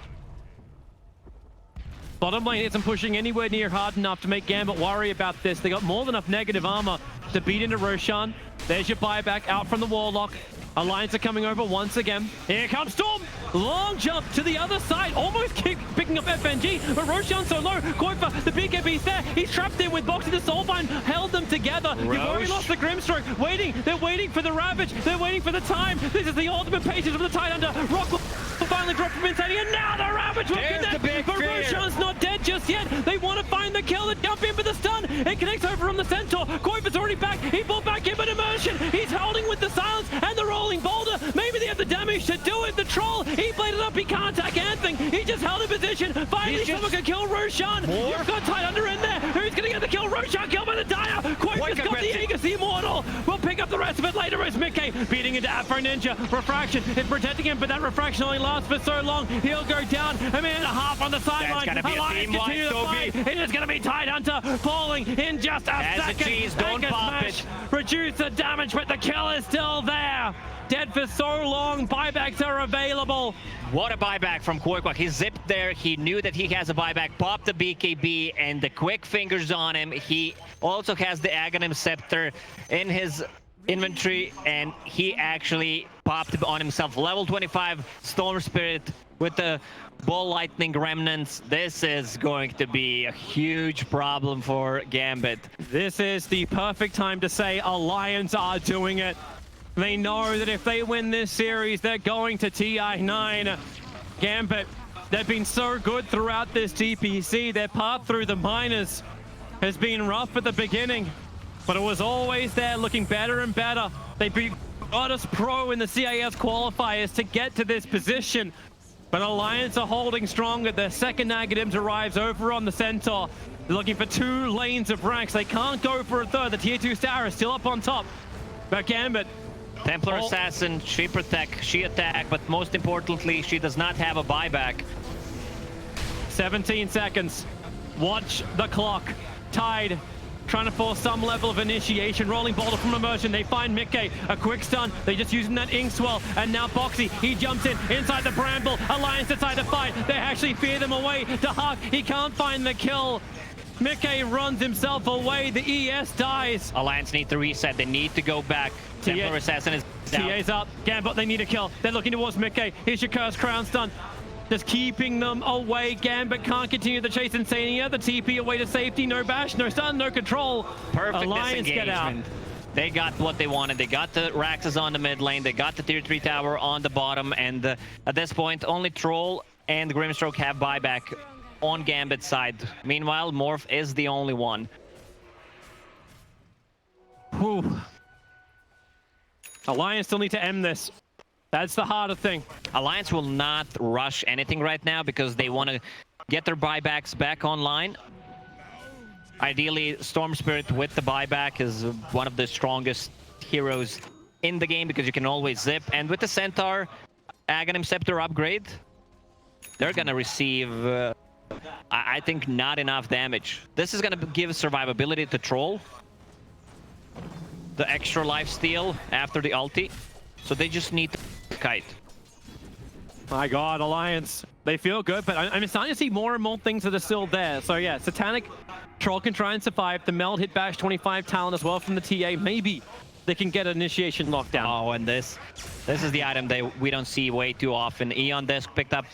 Bottom lane isn't pushing anywhere near hard enough to make Gambit worry about this. They got more than enough negative armor to beat into Roshan. There's your buyback out from the Warlock. Alliance are coming over once again. Here comes Storm! Long jump to the other side, almost picking up FNG, but Roshan's so low. Koifa, the BKB's there. He's trapped in with Boxy. The Soulbind held them together. You've already lost the Grimstroke. They're waiting for the Ravage. They're waiting for the time. This is the ultimate patience of the Tidehunter. Rock will finally drop from Insanity, and now the Ravage will connect. But Roshan's not dead just yet. They want to find the kill and jump in for the stun. It connects over on the Centaur. Koifa's already back. He pulled back in, but immersion. He's holding with the silence and the rolling boulder. Maybe they have the damage to do it. The troll, he played it up. He can't attack anything. He just held a position. Finally, someone can kill Roshan. You've got Tidehunter in there. Who's going to get the kill? Roshan killed by the Dire. Koifa's got the Aegis, the Immortal. We'll pick up the rest of it later as Mickey beating into Afro Ninja. Refraction is protecting him, but that refraction only lasts for so long. He'll go down a minute and a half on the sideline. Alliance continue to fight. It is going to be Tidehunter falling in just a second. Don't pop it. Reduce the damage, but the kill is still there. Dead for so long, buybacks are available. What a buyback from Koifa. He zipped there, he knew that he has a buyback, popped the BKB, and the quick fingers on him. He also has the Aghanim Scepter in his inventory, and he actually popped on himself. Level 25 Storm Spirit with the Ball Lightning Remnants. This is going to be a huge problem for Gambit. This is the perfect time to say Alliance are doing it. They know that if they win this series, they're going to TI9. Gambit, they've been so good throughout this DPC. Their path through the minors has been rough at the beginning, but it was always there, looking better and better. They beat Goddess Pro in the CIS qualifiers to get to this position, but Alliance are holding strong. Their second Aghanim's arrives over on the Centaur. They're looking for 2 lanes of ranks. They can't go for a third. The tier 2 star is still up on top, but Gambit, Templar Assassin, she protect, she attack, but most importantly, she does not have a buyback. 17 seconds. Watch the clock. Tide trying to force some level of initiation. Rolling boulder from immersion. They find Mickey. A quick stun. They just using that ink swell. And now Boxy, he jumps in inside the bramble. Alliance decide to fight. They actually fear them away to Huck. He can't find the kill. Mickey runs himself away. The ES dies. Alliance need to reset. They need to go back. Templar Assassin is down. TA's up. Gambit, they need a kill. They're looking towards Mickey. Here's your Curse Crown stun. Just keeping them away. Gambit can't continue the chase. Insania, the TP away to safety. No bash, no stun, no control. Perfect Alliance get out. They got what they wanted. They got the Raxus on the mid lane. They got the tier 3 tower on the bottom. And at this point, only Troll and Grimstroke have buyback on Gambit's side. Meanwhile, Morph is the only one. Whew. Alliance still need to end this. That's the harder thing. Alliance will not rush anything right now because they want to get their buybacks back online. Ideally, Storm Spirit with the buyback is one of the strongest heroes in the game because you can always zip. And with the Centaur, Aghanim Scepter upgrade, they're going to receive, I think, not enough damage. This is going to give survivability to Troll. The extra life steal after the ulti. So they just need to kite. My God, Alliance. They feel good, but I'm starting to see more and more things that are still there. So yeah, Satanic, Troll can try and survive. The Meld hit bash 25 talent as well from the TA. Maybe they can get initiation lockdown. Oh, and this is the item that we don't see way too often. Eon Disc picked up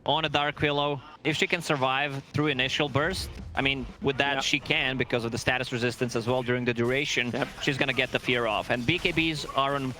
on a Dark Willow. If she can survive through initial burst, I mean, with that she can because of the status resistance as well during the duration. She's gonna get the fear off. And BKBs are on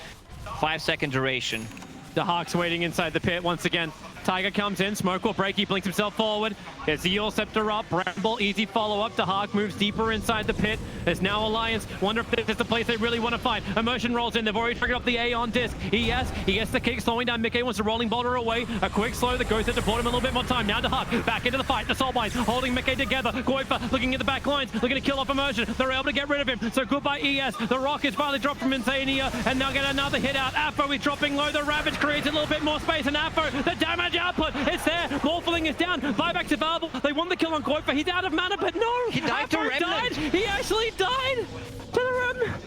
5-second duration. The Hawk's waiting inside the pit once again. Tiger comes in, Smoke will break, he blinks himself forward. There's the Eul Scepter up, Bramble, easy follow-up. The Hawk moves deeper inside the pit. There's now Alliance. Wonder if this is the place they really want to fight. Immersion rolls in, they've already triggered up the Aeon Disc. he gets the kick, slowing down. Mickey wants to rolling boulder away. A quick slow that goes in to put him a little bit more time. Now the Hawk, back into the fight. The Soulbind holding Mickey together. Goifa looking at the back lines, looking to kill off Immersion. They're able to get rid of him, so goodbye ES. The Rock is finally dropped from Insania, and now get another hit out. Apo is dropping low. The Ravage creates a little bit more space, and Apo, the damage output, it's there. Morphling is down. Buyback's available. They won the kill on Goifa. He's out of mana, but no! He died to Remnant. Died. He actually died to the Remnant.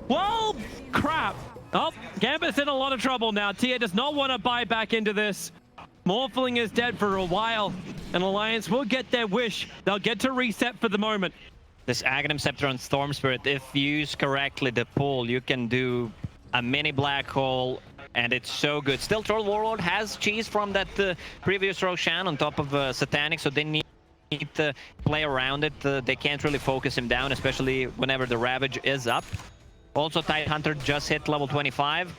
Well, crap. Oh, Gambit's in a lot of trouble now. TA does not want to buy back into this. Morphling is dead for a while, and Alliance will get their wish. They'll get to reset for the moment. This Aghanim Scepter on Storm Spirit, if used correctly, the pull, you can do a mini black hole, and it's so good. Still, Troll Warlord has cheese from that previous Roshan on top of Satanic, so they need to play around it. They can't really focus him down, especially whenever the Ravage is up. Also, Tidehunter just hit level 25,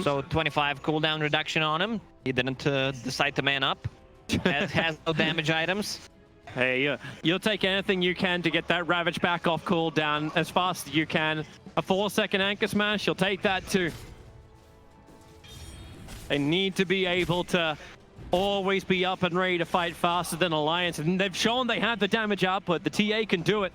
so 25 cooldown reduction on him. He didn't decide to man up. Has no damage items. Hey, you'll take anything you can to get that Ravage back off cooldown as fast as you can. A 4-second Anchor Smash, you'll take that too. They need to be able to always be up and ready to fight faster than Alliance, and they've shown they have the damage output. The TA can do it.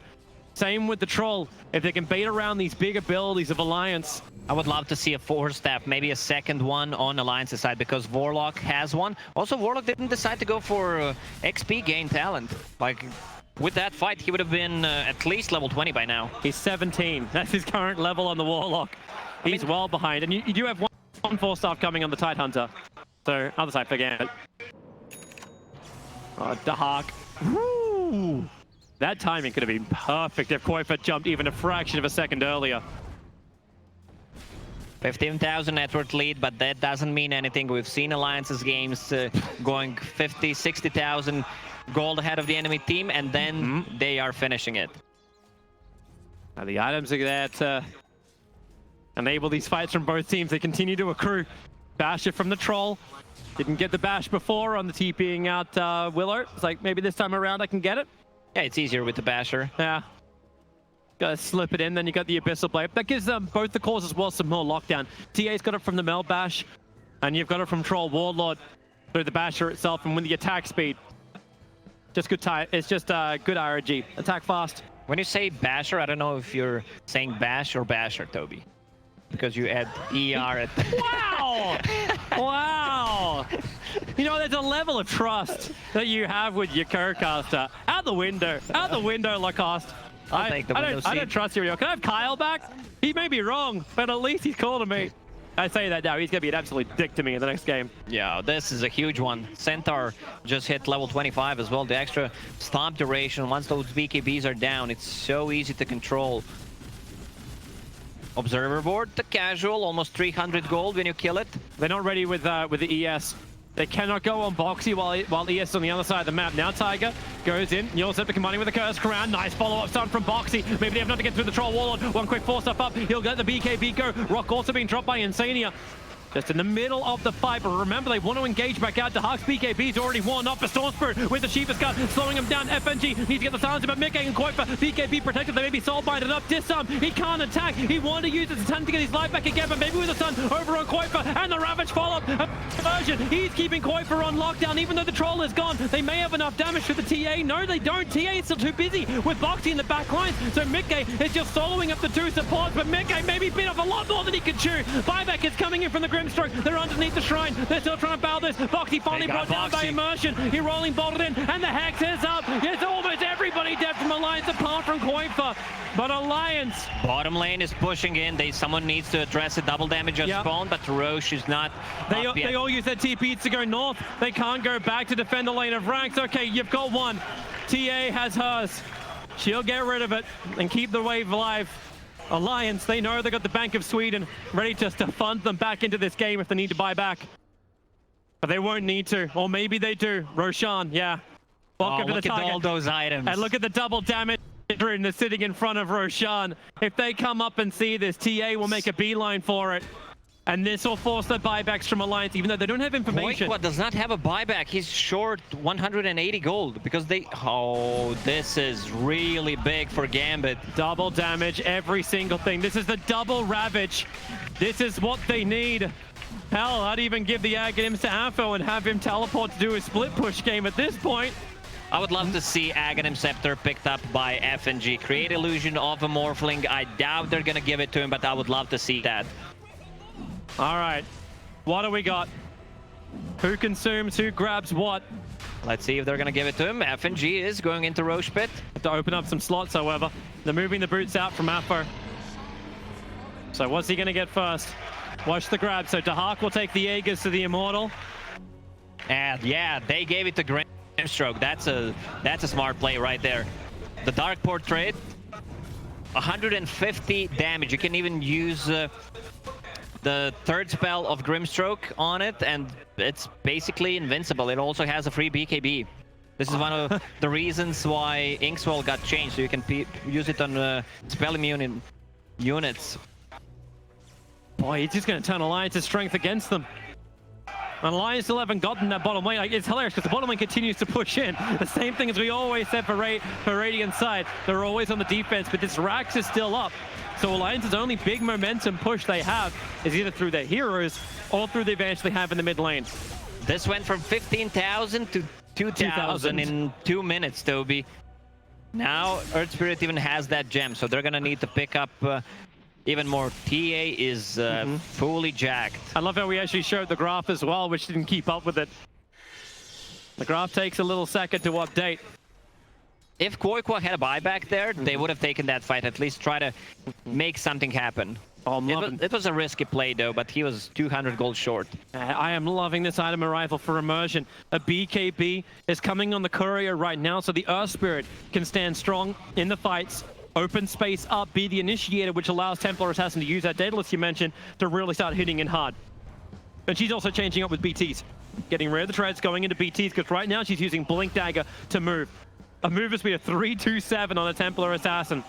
Same with the Troll. If they can bait around these big abilities of Alliance. I would love to see a 4-step, maybe a second one on Alliance's side, because Warlock has one. Also, Warlock didn't decide to go for XP gain talent. Like, with that fight, he would have been at least level 20 by now. He's 17. That's his current level on the Warlock. He's well behind, and you do have one 4-star coming on the Tidehunter. So, other side, forget it. Oh, the Hawk. Woo! That timing could have been perfect if Goifa jumped even a fraction of a second earlier. 15,000 net worth lead, but that doesn't mean anything. We've seen Alliance's games going 50, 60,000 gold ahead of the enemy team, and then they are finishing it. Now the items are there to enable these fights from both teams. They continue to accrue. Basher from the Troll. Didn't get the bash before on the TPing out Willow. It's like, maybe this time around I can get it. Yeah, it's easier with the Basher. Yeah. Gotta slip it in, then you got the Abyssal Blade. That gives them both the cores as well some more lockdown. TA's got it from the Meld Bash, and you've got it from Troll Warlord through the Basher itself, and with the attack speed. Just good time. It's just good RNG. Attack fast. When you say Basher, I don't know if you're saying Bash or Basher, Toby. Because you add ER at... Wow! Wow! You know, there's a level of trust that you have with your co-caster. Out the window. Out the window, Lacoste. I don't trust you anymore. Can I have Kyle back? He may be wrong, but at least he's calling me. I say that now. He's going to be an absolute dick to me in the next game. Yeah, this is a huge one. Centaur just hit level 25 as well. The extra stomp duration, once those BKBs are down, it's so easy to control. Observer board, the casual, almost 300 gold when you kill it. They're not ready with the ES. They cannot go on Boxy while ES is on the other side of the map. Now Tiger goes in. Eul Scepter combining with the Curse Crown. Nice follow-up stun from Boxy. Maybe they have enough to get through the Troll Warlord. One quick 4-stuff up. He'll get the BKB go. Rock also being dropped by Insania. Just in the middle of the fight, but remember they want to engage back out. The Hawk's BKB's already worn up. The Storm Spirit with the Sheep's Cut, slowing him down. FNG needs to get the silencer, but Mickey and Goifa, BKB protected. They may be soul binded up. Disarm, he can't attack. He wanted to use his stun to get his life back again, but maybe with the stun over on Goifa and the Ravage follow-up. Version, he's keeping Goifa on lockdown, even though the Troll is gone. They may have enough damage for the TA. No, they don't. TA is still too busy with Boxy in the back lines, so Mickey is just soloing up the two supports, but Mickey maybe bit off a lot more than he can chew. Buyback is coming in from the Grimstroke. They're underneath the shrine. They're still trying to battle this. Boxy finally brought down by Immersion. He rolling bolted in, and the Hex is up. It's almost everybody dead from Alliance apart from Koifa. But Alliance... Bottom lane is pushing in. Someone needs to address the double damage at spawn, but Roche is not up yet. They all use their TPs to go north. They can't go back to defend the lane of ranks. Okay, you've got one. TA has hers. She'll get rid of it and keep the wave alive. Alliance, they know they got the Bank of Sweden ready just to fund them back into this game if they need to buy back. But they won't need to, or maybe they do. Roshan, yeah. Welcome to the target. Look at all those items. And look at the double damage that's sitting in front of Roshan. If they come up and see this, TA will make a beeline for it. And this will force the buybacks from Alliance, even though they don't have information. Koikwa does not have a buyback. He's short 180 gold because they... Oh, this is really big for Gambit. Double damage, every single thing. This is the double Ravage. This is what they need. Hell, I'd even give the Aghanims to Afo and have him teleport to do a split push game at this point. I would love to see Aghanim Scepter picked up by FNG. Create illusion of a Morphling. I doubt they're going to give it to him, but I would love to see that. All right, what do we got? Who consumes, who grabs what? Let's see if they're going to give it to him. FNG is going into Roche Pit. Have to open up some slots, however. They're moving the boots out from Afo. So what's he going to get first? Watch the grab. So Dahak will take the Aegis to the Immortal. And yeah, they gave it to Grimstroke. That's a smart play right there. The Dark Portrait, 150 damage. You can even use the third spell of Grimstroke on it, and it's basically invincible. It also has a free BKB. This is one of the reasons why Inkswell got changed, so you can use it on spell immune units. Boy, he's just going to turn Alliance's strength against them. And Alliance still haven't gotten that bottom lane. Like, it's hilarious because the bottom lane continues to push in. The same thing as we always said for Radiant's side. They're always on the defense, but this Rax is still up. So Alliance's only big momentum push they have is either through their heroes or through the advantage they have in the mid lane. This went from 15,000 to 2,000 in 2 minutes, Toby. Now Earth Spirit even has that gem, so they're gonna need to pick up even more. TA is fully jacked. I love how we actually showed the graph as well, which didn't keep up with it. The graph takes a little second to update. If Koikwa had a buyback there, they would have taken that fight, at least try to make something happen. Oh, it was a risky play though, but he was 200 gold short. I am loving this item arrival for Immersion. A BKB is coming on the courier right now, so the Earth Spirit can stand strong in the fights. Open space up, be the initiator, which allows Templar Assassin to use that Daedalus you mentioned to really start hitting in hard. And she's also changing up with BTs. Getting rid of the treads, going into BTs, because right now she's using Blink Dagger to move. A mover speed of 327 on a Templar Assassin.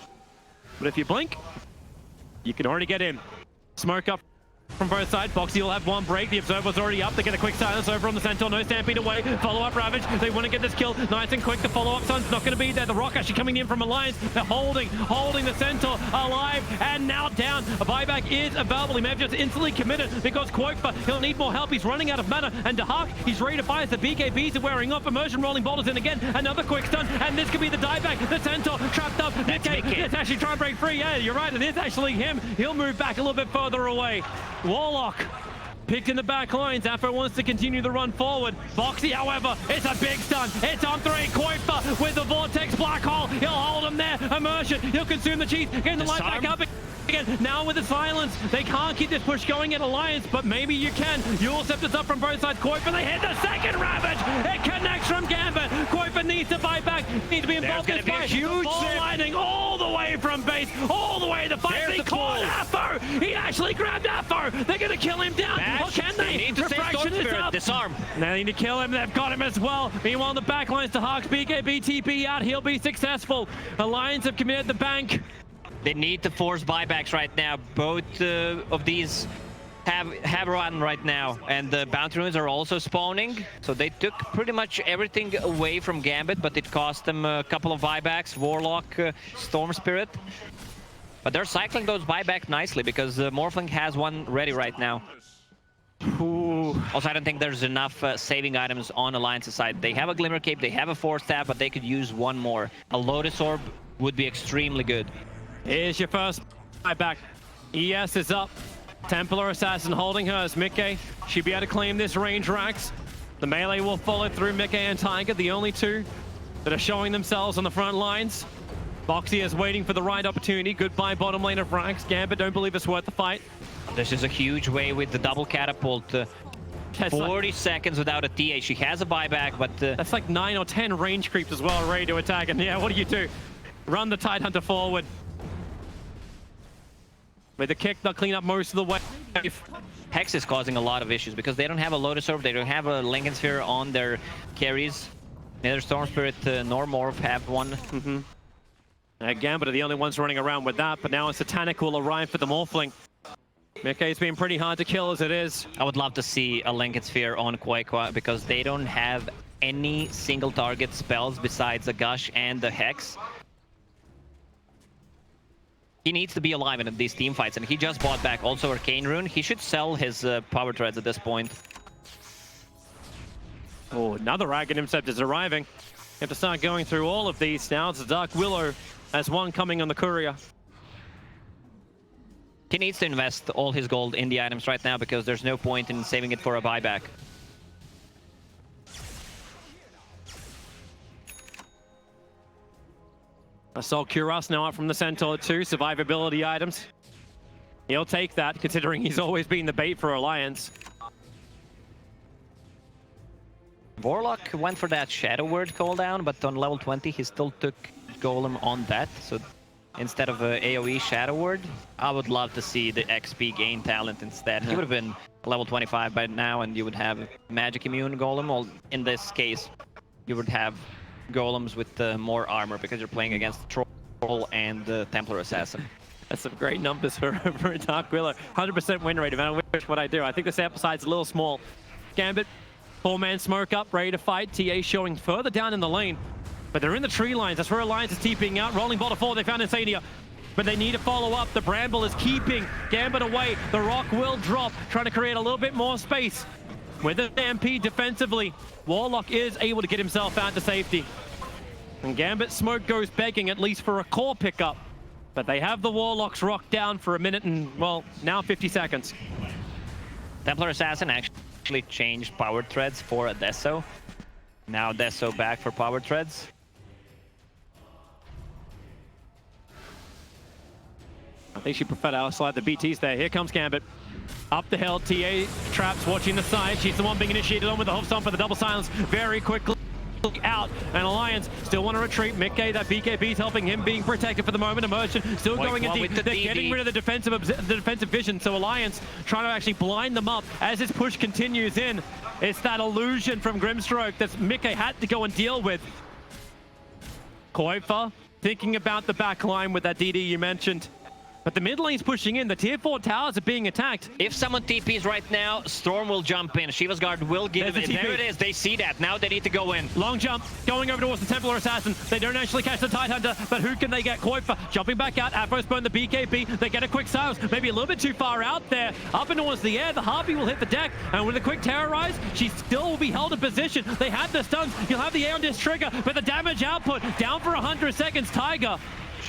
But if you blink, you can already get in. Smoke up from both sides. Boxy will have one break. The Observer's already up. They get a quick silence over on the Centaur. No Stampede away. Follow-up Ravage. They want to get this kill nice and quick. The follow-up Sun's not going to be there. The Rock actually coming in from Alliance. They're holding the Centaur alive and now down. A buyback is available. He may have just instantly committed because Koikfa, he'll need more help. He's running out of mana. And Dahak, he's ready to fire as the BKBs are wearing off. Immersion rolling boulders in again. Another quick stun. And this could be the dieback. The Centaur trapped up. It's actually trying to break free. Yeah, you're right. It is actually him. He'll move back a little bit further away. Warlock picked in the back lines. Afro wants to continue the run forward. Boxy, however, it's a big stun. It's on 3. Koifa with the Vortex Black Hole. He'll hold him there. Immersion. He'll consume the cheese. Getting the light back up again. Now with the silence, they can't keep this push going at Alliance, but maybe you can. Yule Scepter's up from both sides. Koifa, they hit the second Ravage. It connects from Gambit. Koifa needs to fight back. Needs to be involved in this fight. Huge ball lightning all the way from base, all the way to the fight. They caught Afo. He actually grabbed Afo. They're going to kill him down. Or can they? Need to Refraction is up. Disarm. They need to kill him. They've got him as well. Meanwhile, the backlines to Hawks. BKB TP out. He'll be successful. Alliance have committed the bank. They need to force buybacks right now. Both of these have run right now, and the bounty runes are also spawning. So they took pretty much everything away from Gambit, but it cost them a couple of buybacks. Warlock, Storm Spirit. But they're cycling those buybacks nicely because Morphling has one ready right now. Ooh. Also, I don't think there's enough saving items on Alliance's side. They have a Glimmer Cape, they have a Force Staff, but they could use one more. A Lotus Orb would be extremely good. Here's your first buyback. ES is up. Templar Assassin holding hers. Mickey, she'd be able to claim this range Rax. The melee will follow through Mickey and Tiger, the only two that are showing themselves on the front lines. Boxy is waiting for the right opportunity. Goodbye bottom lane of Rax. Gambit don't believe it's worth the fight. This is a huge way with the double catapult. 40 seconds without a TA. She has a buyback, but... that's like 9 or 10 range creeps as well, ready to attack. And yeah, what do? Run the Tidehunter forward. With the kick, they'll clean up most of the way. Hex is causing a lot of issues because they don't have a Lotus Orb, they don't have a Lincoln Sphere on their carries. Neither Storm Spirit nor Morph have one. Gambit are the only ones running around with that, but now a Satanic will arrive for the Morphling. Mickey's been pretty hard to kill as it is. I would love to see a Lincoln Sphere on Quaikwa because they don't have any single target spells besides the Gush and the Hex. He needs to be alive in these team fights, and he just bought back also Arcane Rune. He should sell his power treads at this point. Oh, another Aghanim Sept is arriving. You have to start going through all of these now. It's the Dark Willow as one coming on the courier. He needs to invest all his gold in the items right now because there's no point in saving it for a buyback. I saw Kuras now up from the Centaur too, survivability items. He'll take that, considering he's always been the bait for Alliance. Warlock went for that Shadow Word cooldown, but on level 20 he still took Golem on that, so instead of AoE Shadow Word, I would love to see the XP gain talent instead. He would have been level 25 by now, and you would have Magic Immune Golem, or in this case, you would have Golems with more armor because you're playing against the Troll and the Templar Assassin. That's some great numbers for Dark Willow. 100% win rate, I wish what I do. I think the sample size is a little small. Gambit, 4-man smoke up, ready to fight. TA showing further down in the lane, but they're in the tree lines. That's where Alliance is TPing out. Rolling ball to 4, they found Insania, but they need to follow up. The Bramble is keeping Gambit away. The Rock will drop, trying to create a little bit more space. With an MP defensively, Warlock is able to get himself out to safety. And Gambit smoke goes begging, at least for a core pickup. But they have the Warlocks rocked down for a minute and, well, now 50 seconds. Templar Assassin actually changed power treads for a Deso. Now Deso back for power treads. I think she preferred to slide the BTs there. Here comes Gambit. Up the hill, TA traps watching the side. She's the one being initiated on with the Hoof Stomp for the double silence very quickly. Out, and Alliance still want to retreat. Mickey, that BKB is helping him, being protected for the moment. Immersion still going in deep. They're getting rid of the defensive vision, so Alliance trying to actually blind them up as this push continues in. It's that illusion from Grimstroke that Mickey had to go and deal with. Koifa thinking about the back line with that DD you mentioned. But the mid lane's pushing in. The tier 4 towers are being attacked. If someone TPs right now, Storm will jump in. Shiva's Guard will give him. There it is. They see that. Now they need to go in. Long jump, going over towards the Templar Assassin. They don't actually catch the Tidehunter, but who can they get? Koifa jumping back out. Aphros burn the BKB. They get a quick silence. Maybe a little bit too far out there. Up and towards the air. The Harpy will hit the deck. And with a quick terrorize, she still will be held in position. They have the stuns. You'll have the air on this trigger, but the damage output down for 100 seconds. Tiger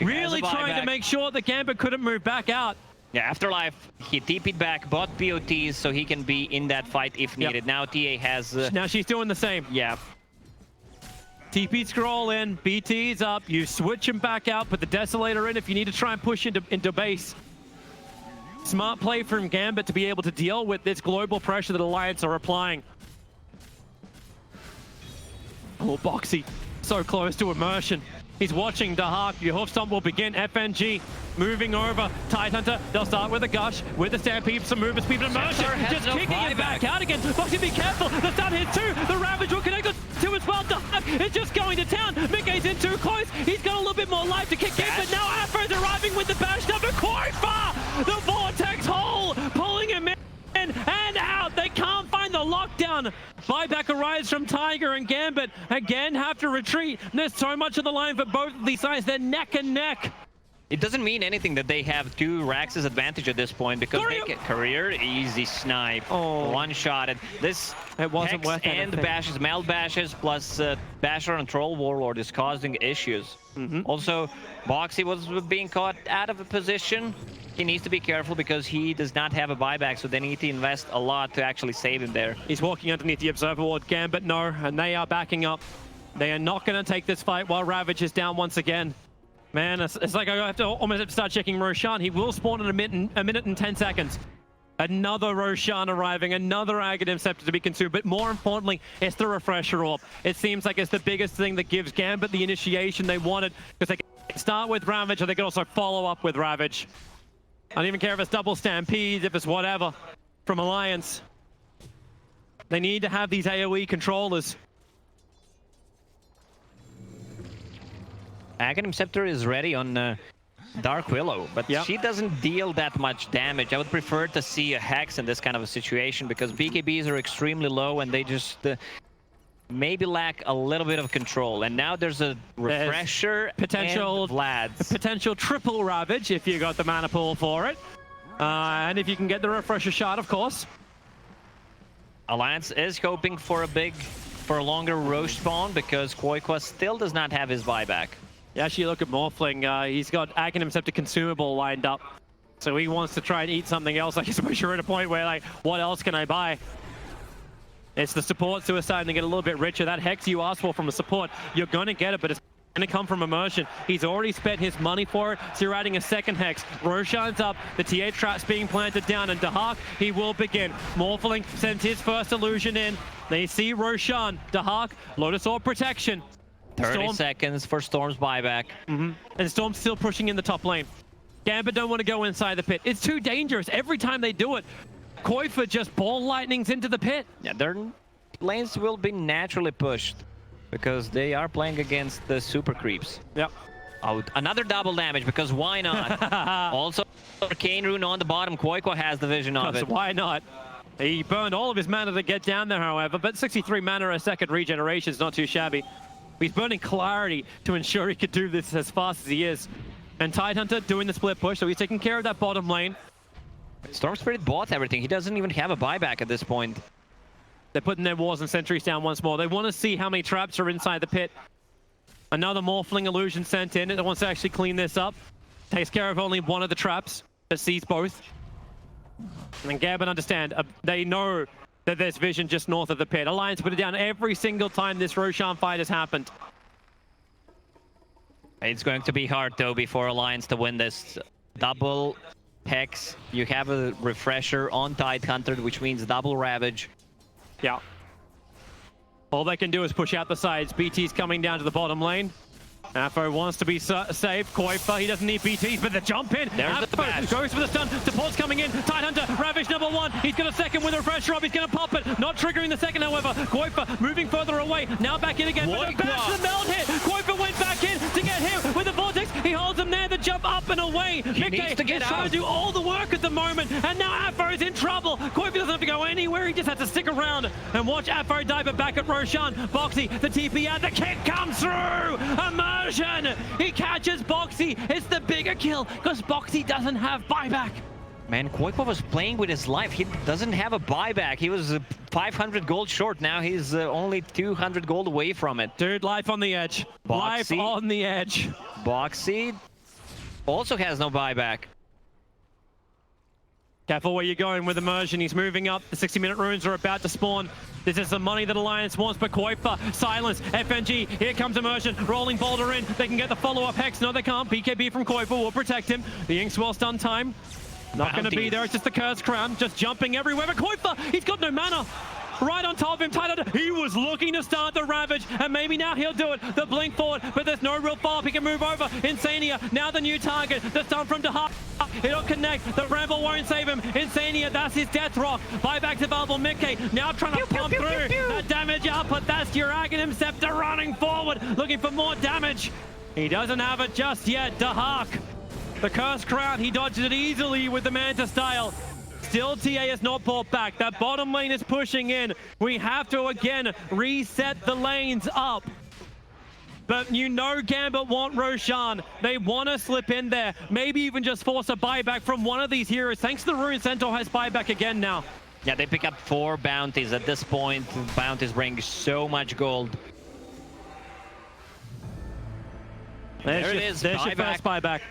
really trying to make sure that Gambit couldn't move back out. Yeah, Afterlife, he TP'd back, bought POTs so he can be in that fight if needed. Now TA has... now she's doing the same. Yeah. TP scroll in, BT's up, you switch him back out, put the Desolator in if you need to try and push into base. Smart play from Gambit to be able to deal with this global pressure that Alliance are applying. Oh, Boxy, so close to immersion. He's watching Dahak. Your Hoof Stomp will begin. FNG moving over. Tidehunter, they'll start with a Gush, with the Stampede, some movement speed, immersion. Just kicking it back out again. Boxy, be careful. The stun hits too. The Ravage will connect to as well. Dahak is just going to town. Mickey's in too close. He's got a little bit more life to kick in, but now Afro's arriving with the bash number. Koifa! The Vortex hole, pulling him in and out. They can't find the lockdown. Buyback arrives from Tiger, and Gambit again have to retreat. There's so much on the line for both of these sides. They're neck and neck. It doesn't mean anything that they have 2 Rax's advantage at this point because they get career easy snipe. Oh. One-shotted. This it wasn't Hex worth it, and bashes, meld bashes plus Basher and Troll Warlord is causing issues. Also, Boxy was being caught out of a position. he needs to be careful because he does not have a buyback, so they need to invest a lot to actually save him there. He's walking underneath the observer ward. Gambit, no, and they are backing up. They are not going to take this fight while Ravage is down once again. Man, it's like I have to almost start checking Roshan. He will spawn in a minute and 10 seconds. Another Roshan arriving, another Aghanim Scepter to be consumed, but more importantly, it's the Refresher Orb. It seems like it's the biggest thing that gives Gambit the initiation they wanted, because they can start with Ravage, or they can also follow up with Ravage. I don't even care if it's double Stampede, if it's whatever, from Alliance. They need to have these AoE controllers. Aghanim Scepter is ready on Dark Willow, but yep. she doesn't deal that much damage. I would prefer to see a Hex in this kind of a situation because BKBs are extremely low and they just maybe lack a little bit of control. And now there's a Refresher potential and Vlad's. Potential triple Ravage if you got the mana pool for it. And if you can get the Refresher shot, of course. Alliance is hoping for a longer Roche spawn because Koikwa still does not have his buyback. Yeah, actually look at Morphling. He's got Aghanim Scepter consumable lined up. So he wants to try and eat something else. I suppose you're at a point where, like, what else can I buy? It's the supports who are starting to get a little bit richer. That Hex you asked for from a support, you're going to get it, but it's going to come from Immersion. He's already spent his money for it, so you're adding a second Hex. Roshan's up, the TA trap's being planted down, and Dahak, he will begin. Morphling sends his first illusion in. They see Roshan, Dahak, Lotus Orb protection. 30 seconds for Storm's buyback. And Storm's still pushing in the top lane. Gambit don't want to go inside the pit. It's too dangerous. Every time they do it, Koifa just ball lightnings into the pit. Yeah, their lanes will be naturally pushed because they are playing against the super creeps. Yep. Oh, another double damage because why not? Also, Arcane Rune on the bottom. Koikwa has the vision of it. Why not? He burned all of his mana to get down there, however, but 63 mana a second regeneration is not too shabby. He's burning Clarity to ensure he could do this as fast as he is. And Tidehunter doing the split push, so he's taking care of that bottom lane. Storm Spirit bought everything. He doesn't even have a buyback at this point. They're putting their walls and sentries down once more. They want to see how many traps are inside the pit. Another Morphling illusion sent in. It wants to actually clean this up. Takes care of only one of the traps, but sees both. And Gambit understand. They know that there's vision just north of the pit. Alliance put it down every single time this Roshan fight has happened. It's going to be hard, though, before Alliance to win this. Double Hex. You have a Refresher on Tidehunter, which means double Ravage. Yeah. All they can do is push out the sides. BT's coming down to the bottom lane. Afo wants to be safe. Koifa, he doesn't need BTs, but the jump in. Afo goes for the stun. Support's coming in. Tidehunter, Ravage number one. He's got a second with a Refresher Orb. He's going to pop it. Not triggering the second, however. Koifa moving further away. Now back in again. But the bash the meld hit. Koifa went back in to get him with the Vortex. He holds him there. The jump up and away. He needs to get out. Trying to do all the work at the moment. And now Afo is in trouble. Koifa doesn't have to go anywhere. He just has to stick around and watch Afo dive it back at Roshan. Boxy, the TP out. The kick comes through. Immersion. He catches Boxy. It's the bigger kill because Boxy doesn't have buyback. Man, Koikwa was playing with his life. He doesn't have a buyback. He was 500 gold short. Now he's only 200 gold away from it. Dude, life on the edge. Boxy. Life on the edge. Boxy also has no buyback. Careful where you're going with Immersion. He's moving up. The 60-minute runes are about to spawn. This is the money that Alliance wants, but Koifa, silence, FNG, here comes Immersion, rolling Boulder in. They can get the follow-up Hex. No, they can't. BKB from Koifa will protect him. The Inkswell stun time. Not going to be there. It's just the Cursed Crown, just jumping everywhere. But Koifa, he's got no mana. Right on top of him, Tidehunter. He was looking to start the Ravage, and maybe now he'll do it. The blink forward, but there's no real follow-up. He can move over. Insania, now the new target. The stun from Dahak. It'll connect. The Ramble won't save him. Insania, that's his death rock. Buyback's available. Mickey now trying to pump through. That damage output. That's your Aghanim Scepter running forward, looking for more damage. He doesn't have it just yet. Dahak. The Cursed Crown, he dodged it easily with the Manta style. Still, TA is not brought back. That bottom lane is pushing in. We have to, again, reset the lanes up. But you know Gambit want Roshan. They want to slip in there. Maybe even just force a buyback from one of these heroes. Thanks to the Rune Centaur has buyback again now. Yeah, they pick up 4 bounties. At this point, bounties bring so much gold. There it is. There's your first buyback.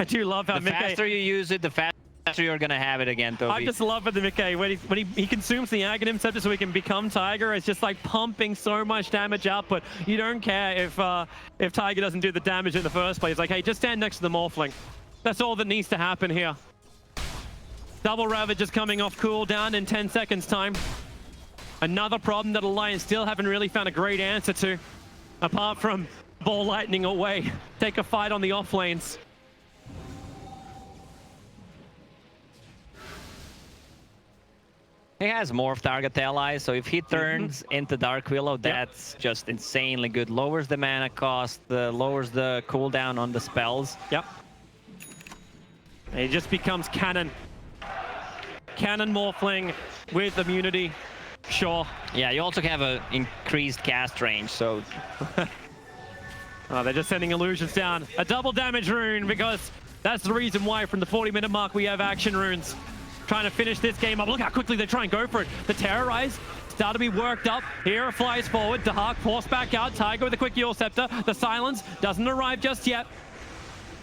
I do love how The faster you use it, the faster you're gonna have it again, Toby. I just love it, the Mickey, when he consumes the Aghanim Scepter so he can become Tiger. It's just like pumping so much damage output. You don't care if Tiger doesn't do the damage in the first place. Like, hey, just stand next to the Morphling. That's all that needs to happen here. Double Ravage is coming off cooldown in 10 seconds time. Another problem that Alliance still haven't really found a great answer to, apart from ball lightning away. Take a fight on the off lanes. He has morph target allies, so if he turns into Dark Willow, that's just insanely good. Lowers the mana cost, lowers the cooldown on the spells. Yep. He just becomes cannon. Cannon Morphling with immunity. Sure. Yeah, you also have an increased cast range, so... Oh, they're just sending illusions down. A double damage rune, because that's the reason why from the 40-minute mark we have action runes. Trying to finish this game up. Look how quickly they try and go for it. The Terrorize start to be worked up. Hero flies forward. Dahak forced back out. Tiger with a quick Yule Scepter. The Silence doesn't arrive just yet.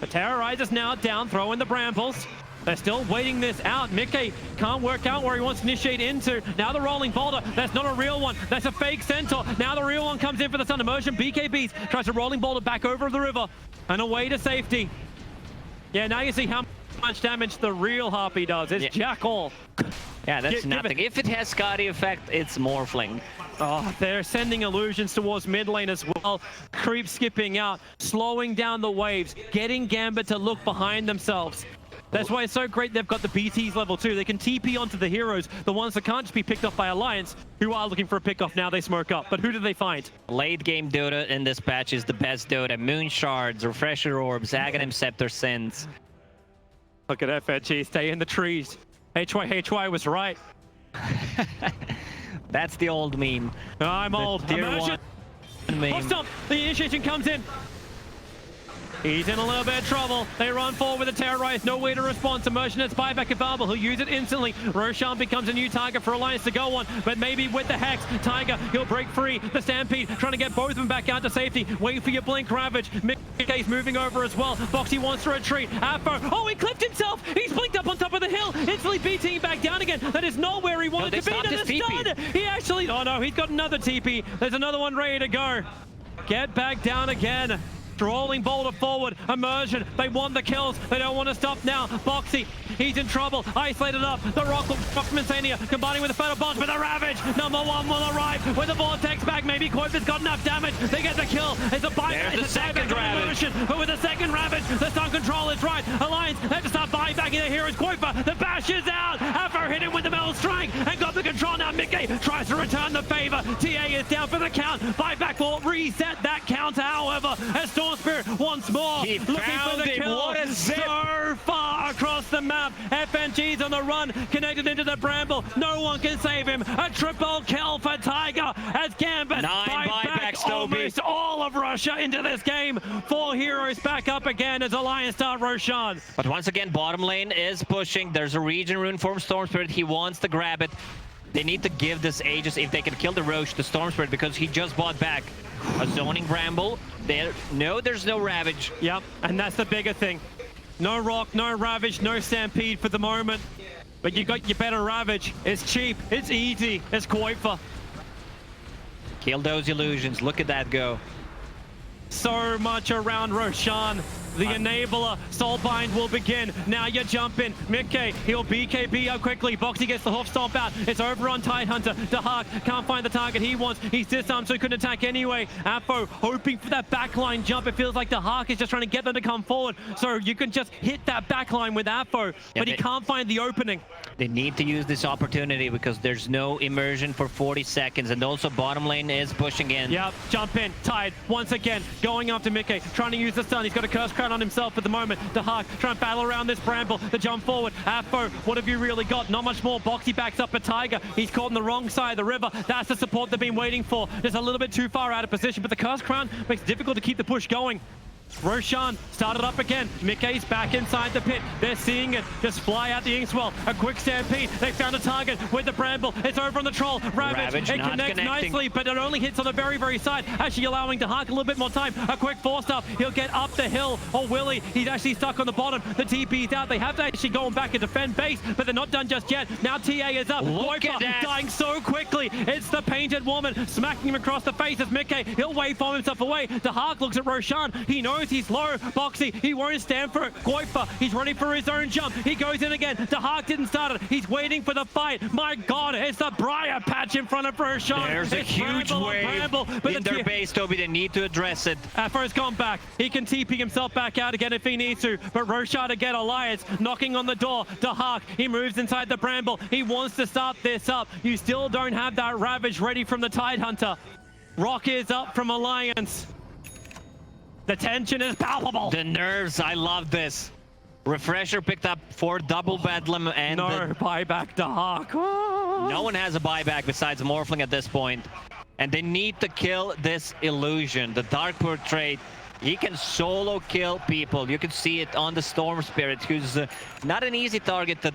The Terrorize is now down, throwing the Brambles. They're still waiting this out. Mickey can't work out where he wants to initiate into. Now the Rolling Boulder. That's not a real one. That's a fake Centaur. Now the real one comes in for the Sun Immersion. BKBs tries to Rolling Boulder back over the river and away to safety. Yeah, now you see how much damage the real Harpy does. It's Jack all. Yeah, that's nothing. If it has Scotty effect, it's Morphling. Oh, they're sending illusions towards mid lane as well. Creep skipping out, slowing down the waves, getting Gambit to look behind themselves. That's why it's so great they've got the BTs level 2. They can TP onto the heroes, the ones that can't just be picked off by Alliance, who are looking for a pick off now. They smoke up. But who do they find? Late game Dota in this patch is the best Dota. Moon Shards, Refresher Orbs, Aghanim Scepter Sins. Look at FNG, stay in the trees. HY was right. That's the old meme. I'm old. Immersion. Meme. Oh, stop. The initiation comes in. He's in a little bit of trouble. They run forward with a Terrorize. No way to respond. Immersion is buyback available. He'll use it instantly. Roshan becomes a new target for Alliance to go on. But maybe with the Hex, Tiger, he'll break free. The Stampede trying to get both of them back out to safety. Wait for your Blink Ravage. Mickey's moving over as well. Foxy wants to retreat. Afro. Oh, he clipped himself. He's blinked up on top of the hill. Instantly BTing back down again. That is not where he wanted to be. That is done. He actually... Oh, no. He's got another TP. There's another one ready to go. Get back down again. Rolling Boulder forward, Immersion, they want the kills, they don't want to stop now. Boxy, he's in trouble, isolated up, the Rock from Insania, combining with the Fatal Bolt, but the Ravage, number 1 will arrive with the Vortex back, maybe Koiva's got enough damage, they get the kill, it's a buyback, it's a second Ravage. Immersion, but with the second Ravage, the stun control is right, Alliance, they have to start buying back in their heroes, Koiva, the bash is out, Afro hit him with the Metal Strike, and got the control now, Mickey tries to return the favor, TA is down for the count, buyback will reset that counter, however, as Storm Spirit once more he looking found for the him. kill. What a zip. So far across the map. FNG's on the run, connected into the Bramble. No one can save him. A triple kill for Tiger as Gambit 9 back buybacks, almost all of Russia into this game. 4 heroes back up again as Alliance start Roshan. But once again, bottom lane is pushing. There's a region rune from Storm Spirit. He wants to grab it. They need to give this Aegis, if they can kill the Roche, the Storm Spirit, because he just bought back a zoning Bramble. There's no Ravage. Yep, and that's the bigger thing. No Rock, no Ravage, no Stampede for the moment. But you got your better Ravage. It's cheap, it's easy, it's Koifa. Kill those illusions. Look at that go. So much around Roshan. The enabler, Soulbind will begin. Now you jump in. Mickey, he'll BKB up quickly. Boxy gets the hoof stomp out. It's over on Tidehunter. Dahak can't find the target he wants. He's disarmed, so he couldn't attack anyway. Apo hoping for that backline jump. It feels like Dahak is just trying to get them to come forward. So you can just hit that backline with Apo, but he can't find the opening. They need to use this opportunity because there's no immersion for 40 seconds. And also bottom lane is pushing in. Yep, jump in. Tide once again going after Mickey, trying to use the stun. He's got a curse crown on himself at the moment. Dahak trying to battle around this Bramble. The jump forward. Afo, what have you really got? Not much more. Boxy backs up a Tiger. He's caught on the wrong side of the river. That's the support they've been waiting for. Just a little bit too far out of position, but the curse crown makes it difficult to keep the push going. Roshan started up again. Mickey's back inside the pit. They're seeing it just fly out the Inkswell. A quick stampede. They found a target with the Bramble. It's over on the Troll. Ravage. It connects nicely, but it only hits on the very, very side. Actually allowing Dahak a little bit more time. A quick force up. He'll get up the hill. Or will he? He's actually stuck on the bottom. The TP's out. They have to actually go back and defend base, but they're not done just yet. Now TA is up. Look at that. Dying so quickly. It's the painted woman smacking him across the face as Mickey. He'll wave for himself away. Dahak looks at Roshan. He knows he's low. Boxy, he won't stand for it. Goifa, he's ready for his own jump. He goes in again. Dahak didn't start it. He's waiting for the fight. My God, it's the Briar patch in front of Roshan. There's a huge wave in their base, Toby. They need to address it. Afro's gone back. He can TP himself back out again if he needs to. But Roshan again, Alliance knocking on the door. Dahak, he moves inside the Bramble. He wants to start this up. You still don't have that Ravage ready from the Tidehunter. Rock is up from Alliance. The tension is palpable. The nerves, I love this. Refresher picked up 4 double Bedlam and no buyback Dahak. No one has a buyback besides Morphling at this point. And they need to kill this illusion. The Dark Portrait, he can solo kill people. You can see it on the Storm Spirit, who's not an easy target to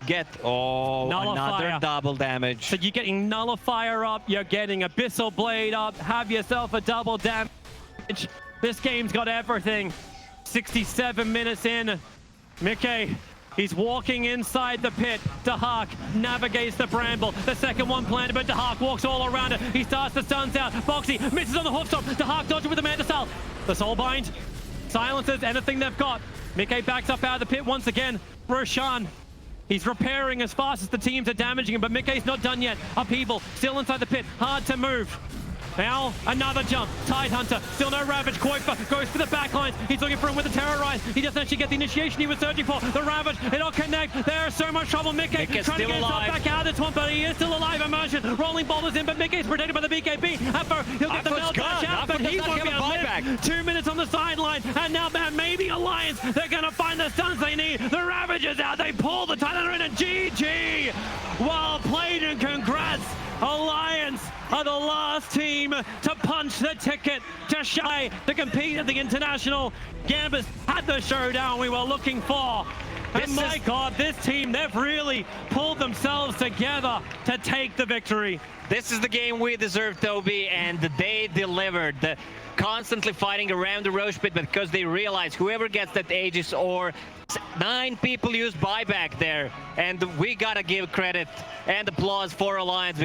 get. Oh, Nullifier. Another double damage. So you're getting Nullifier up, you're getting Abyssal Blade up, have yourself a double damage. This game's got everything. 67 minutes in. Mickey, he's walking inside the pit. Dahak navigates the Bramble. The second one planted, but Dahak walks all around it. He starts the stuns out. Boxy misses on the hookstop. Dahak dodges with the Manta Cell. The Soulbind silences anything they've got. Mickey backs up out of the pit once again. Roshan, he's repairing as fast as the teams are damaging him, but Mickey's not done yet. Upheaval, still inside the pit. Hard to move. Now, another jump. Tidehunter, still no Ravage. Koifa goes for the backlines. He's looking for him with the Terrorize. He doesn't actually get the initiation he was searching for. The Ravage, it'll connect. There's so much trouble. Mickey trying to get himself back out of this one, but he is still alive. Immersion, rolling boulders in, but Mickey's protected by the BKB. Afro, he'll get the melt dash out, but he won't be able to live. 2 minutes on the sideline, and now that maybe Alliance, they're going to find the stuns they need. The Ravage is out. They pull the Tidehunter in, and GG. Well played, and congrats. Alliance are the last team to punch the ticket to shy to compete at the International. Gambit had the showdown we were looking for. And my God, this team, they've really pulled themselves together to take the victory. This is the game we deserve, Toby, and they delivered. Constantly fighting around the Roche pit, but because they realize whoever gets that Aegis or 9 people use buyback there, and we gotta give credit and applause for Alliance.